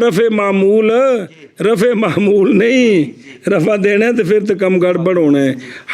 ਰਫੇ ਮਾਮੂਲ, ਰਫੇ ਮਾਮੂਲ ਨਹੀਂ, ਰਫਾ ਦੇਣਾ ਤੇ ਫਿਰ ਤੇ ਕੰਮ ਗੜਬੜ ਹੋਣਾ ਹੈ।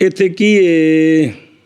ਇੱਥੇ ਕੀ ਹੈ?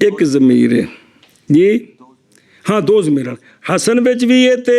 ਇੱਕ ਜ਼ਮੀਰ ਹੈ ਜੀ। ਹਾਂ ਦੋ ਜ਼ਮੀਰਾਂ, ਹਸਨ ਵਿੱਚ ਵੀ ਹੈ ਤੇ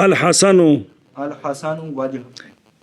الحسن وجه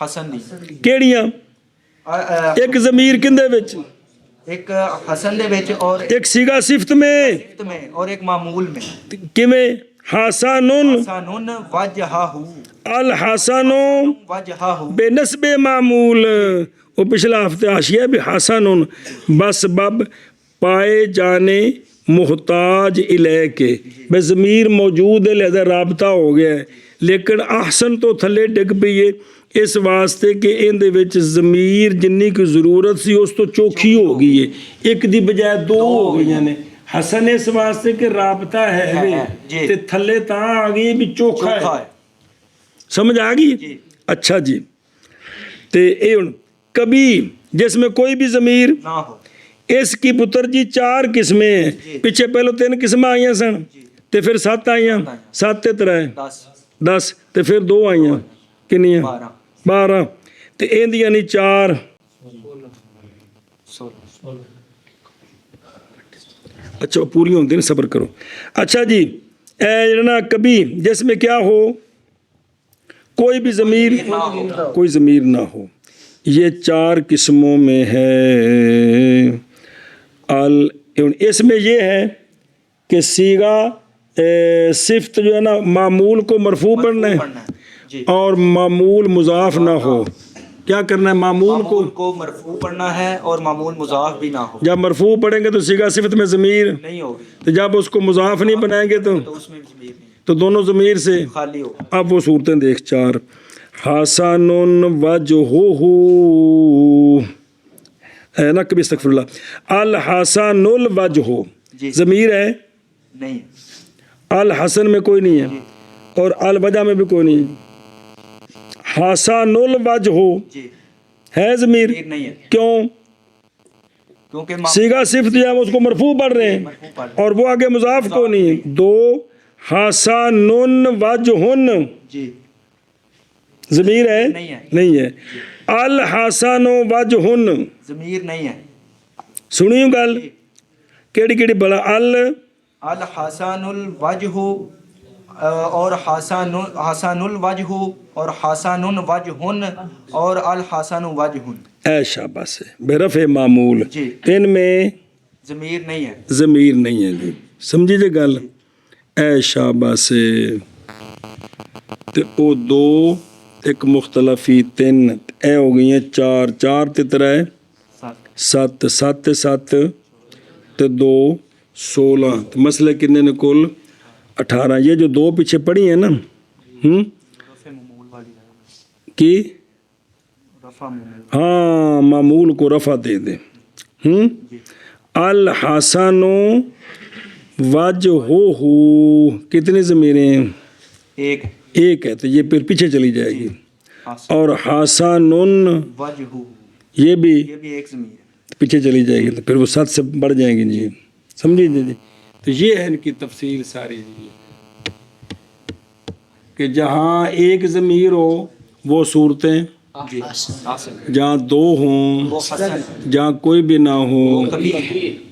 حسن دی ਕਿਹੜੀਆਂ ਇੱਕ ਜ਼ਮੀਰ ਕਿੰਦੇ ਵਿੱਚ ایک حسن دے وچ اور ਇੱਕ ਸੀਗਾ ਸਿਫਤ میں صفت میں اور ایک معمول میں ਕਿਵੇਂ حسن حسن وجہہ الحسن وجہہ بنسب معمول وہ پچھلا ہفتے حاشیہ بھی حسن بس بب پائے جانے محتاج الیہ کے بے ضمیر موجود ہے لہذا رابطہ ہو گیا ہے لیکن احسن تو تھلے ڈگ پئی ہے اس واسطے کہ ان دے وچ ضمیر جنی کی ضرورت سی اس تو چوکھی ہو گئی ہے ایک دی بجائے دو ہو گئی نے حسن اس واسطے کہ رابطہ ہے تے تھلے تاں آ گئی بھی چوکھا ہے سمجھ آ گئی اچھا جی تے اے ہن کبھی جس میں کوئی بھی ضمیر نہ ہو اس کی پتر جی 4 قسمیں ہیں پیچھے پہلے 3 قسمیں آئیاں سن تے پھر 7 آئیاں 7 تے 3 10 تے پھر 2 آئیاں کنیاں 12 تے ایندیاں نہیں 4 اچھا پوری ہوندی نہیں صبر کرو اچھا جی اے جڑا کبھی جس میں کیا ہو کوئی بھی ضمیر کوئی ضمیر نہ ہو یہ 4 قسموں میں ہے اس میں یہ ہے کہ صیغہ صفت جو ہے نا معمول کو مرفوع پڑھنا ہے اور معمول مضاف نہ ہو کیا کرنا ہے معمول کو مرفوع پڑھنا ہے اور معمول مضاف بھی نہ ہو جب مرفوع پڑھیں گے تو صیغہ صفت میں ضمیر نہیں ہوگی تو جب اس کو مضاف نہیں بنائیں گے تو اس میں ضمیر نہیں تو دونوں ضمیر سے خالی ہو اب وہ صورتیں دیکھ 4 حسن وجہہ نا کبھی استغفر اللہ الحسن الوجہ ضمیر ہے نہیں الحسن میں کوئی نہیں ہے اور الوجہ میں بھی کوئی نہیں ہے حسن الوجہ جی ہے ضمیر نہیں ہے کیوں کیونکہ صیغہ صفت جو ہے اس کو مرفوع پڑھ رہے ہیں اور وہ آگے مضاف کو نہیں ہے 2 حسن وجہ جی ضمیر ہے نہیں ہے الحسن وجہ ضمیر نہیں ہے سنیو گل کیڑی کیڑی بلا الحسن الوجہ اور حسن الوجہ اور حسن وجہ اور الحسن وجہ اے شاباش ہے بے رفع معمول جی ان میں ضمیر نہیں ہے ضمیر نہیں ہے جی سمجھی جی گل اے شاباش تے او 2 ایک مختلفی 3 اے ہو گئی ہیں 4 4 تے 3 7 7 تے 7 تے 2 16 مسئلے کتنے نے کل 18 یہ جو 2 پیچھے پڑھی ہیں نا کی ہاں معمول کو رفع دے دیں الحسن وجہہ کتنی ضمیریں ہیں ایک ہے تو یہ پھر پیچھے چلی جائے گی اور حسن وجہ یہ بھی ایک ضمیر ہے پیچھے چلی جائے گی تو پھر وہ 7 سے بڑھ جائیں گی جی سمجھیے جی تو یہ ہے ان کی تفصیل ساری جی کہ جہاں ایک ضمیر ہو وہ صورتیں جہاں 2 ہوں جہاں کوئی بھی نہ ہو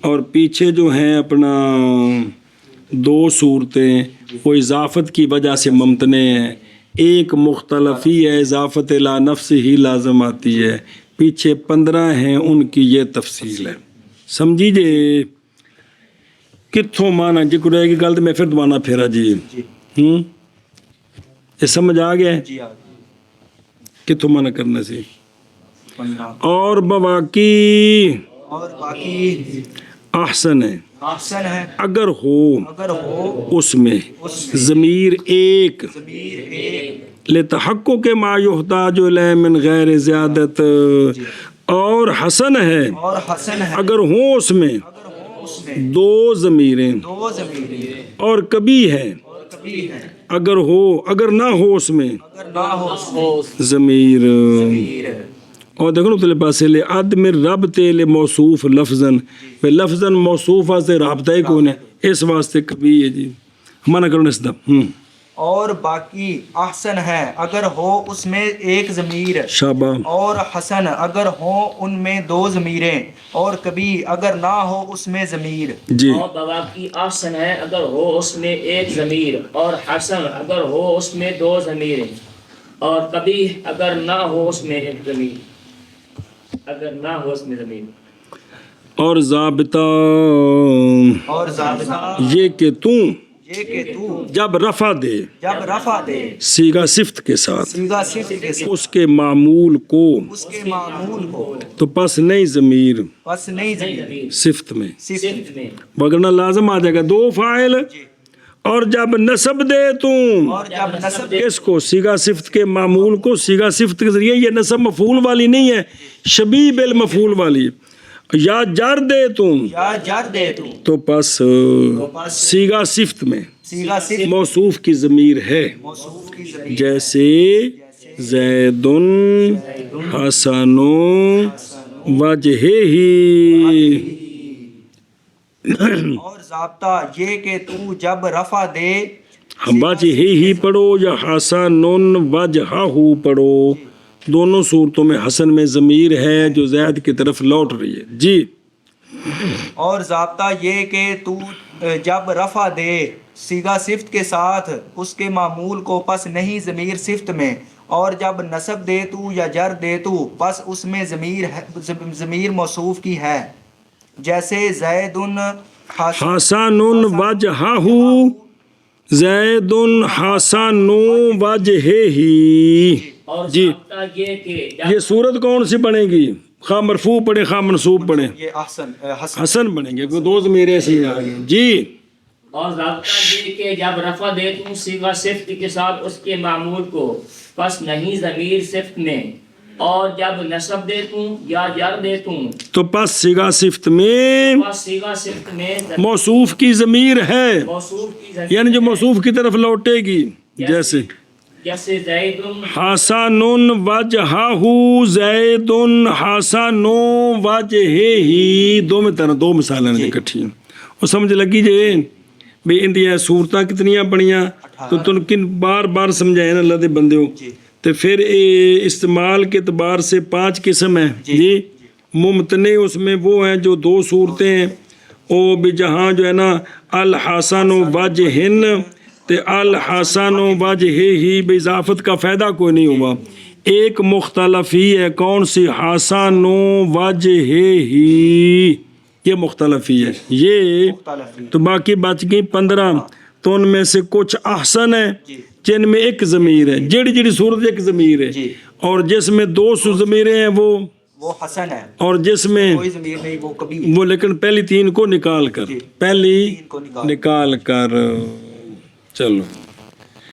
اور پیچھے جو ہیں اپنا 2 صورتیں وہ اضافت کی وجہ سے ممتنع ہیں ایک مختلفی ہے اضافت لا نفس ہی لازم آتی ہے پیچھے 15 ہیں ان کی یہ تفصیل ہے سمجھی جی کتوں مانا جی کو رہے گی گل تو میں پھر دوبارہ پھیرا جی یہ سمجھ آ گیا کتوں مانا کرنا سی اور باقی احسن ہے اگر ہو اس میں ضمیر ایک لتحقق ما یحتاج الیہ من غیر زیادت اور حسن ہے اگر ہوں اس میں 2 ضمیریں اور کبھی ہے اگر نہ ہو اس میں ضمیر اور دیکھو نا پاس لے عدم ربط موصوف لفظاً لفظاً موصوفہ سے رابطہ ہی کون ہے اس واسطے کبھی ہے جی ہمارا کرو اس دم اور باقی احسن ہے اگر ہو اس میں ایک ضمیر، شابہ. اور حسن اگر ہوں ان میں دو ضمیریں، اور کبھی اگر نہ ہو اس میں ضمیر. جی اور بواقی احسن ہے اگر ہو اس میں ایک ضمیر، اور حسن اگر ہو اس میں دو ضمیریں، اور کبھی اگر نہ ہو اس میں ایک ضمیر، اگر نہ ہو اس میں ضمیر. اور ضابطہ اور ضابطہ یہ کہ تو یہ کہ تو جب رفع دے جب رفع دے صیغہ صفت کے ساتھ صیغہ صفت کے ساتھ اس کے معمول کو اس کے معمول کو تو پس نہیں ضمیر پس نہیں نہیں ضمیر ضمیر صفت میں، صفت میں. وگرنہ لازم آ جائے گا دو فاعل. اور جب نسب دے تم اور جب نسب دے کس کو؟ صیغہ صفت کے معمول کو. صیغہ صفت کے ذریعے یہ نسب مفعول والی نہیں ہے، شبیہ بالمفعول والی. یا جر دے تم یا جر دے تو تو پس صیغہ صفت میں صیغہ صفت موصوف کی ضمیر ہے. موصوف کی ضمیر جیسے زید حسن وجہہ ہی. اور ضابطہ یہ کہ تو جب رفع دے وجہہ ہی پڑھو یا حسن وجہہ پڑھو، دونوں صورتوں میں حسن میں ضمیر ہے جو زید کی طرف لوٹ رہی ہے. جی اور ضابطہ یہ کہ تو جب رفع دے صیغہ صفت کے ساتھ اس کے معمول کو پس نہیں ضمیر صفت میں، اور جب نصب دے تو یا جر دے تو پس اس میں ضمیر موصوف کی ہے. جیسے زید حسن وجہہ زید حسن وجہہ ہی. اور جی ضابطہ یہ کہ یہ صورت کون سی بنے گی؟ خواہ مرفوع پڑھے خواہ منصوب پڑھے، یہ احسن حسن حسن بنیں گے، کوئی دو ضمیر ایسے ہی آ گئے. جی اور ضابطہ یہ کہ جب رفع دے تم صیغہ صفت کے ساتھ اس کے معمول کو پس نہیں ضمیر صفت میں، اور جب نصب دے تم یا جر دے تم تو پس صیغہ صفت میں پس صیغہ صفت میں موصوف کی ضمیر ہے، موصوف کی ضمیر یعنی جو موصوف کی طرف لوٹے گی. جیسے جیسے زید حسن وجہہ زید حسن وجہہ ہی. دو میں طرح دو مثالیں نے اکٹھی وہ سمجھ لگی جی بھی اندیاں صورتاں کتنیاں بڑیاں تو تن کن بار بار سمجھائے نا اللہ دے بندے ہو. تو پھر استعمال کے اعتبار سے 5 قسم ہیں. جی ممتنع اس میں وہ ہیں جو دو صورتیں ہیں، او بھی جہاں جو ہے نا الحسن وجہن تے الحسن وجہہ ہی بے اضافت کا فائدہ کوئی نہیں ہوا. ایک مختلف ہی ہے، کون سی؟ حسن وجہہ ہی، یہ مختلف ہی ہے. یہ تو باقی بچ گئی 15، تو ان میں سے کچھ احسن ہے جن میں ایک ضمیر ہے، جڑی جڑی صورت ایک ضمیر ہے، اور جس میں 2 ضمیریں ہیں وہ حسن ہے، اور جس میں کوئی ضمیر نہیں وہ کبھی وہ لیکن پہلی 3 کو نکال کر، پہلی تین کو نکال نکال کر. چلو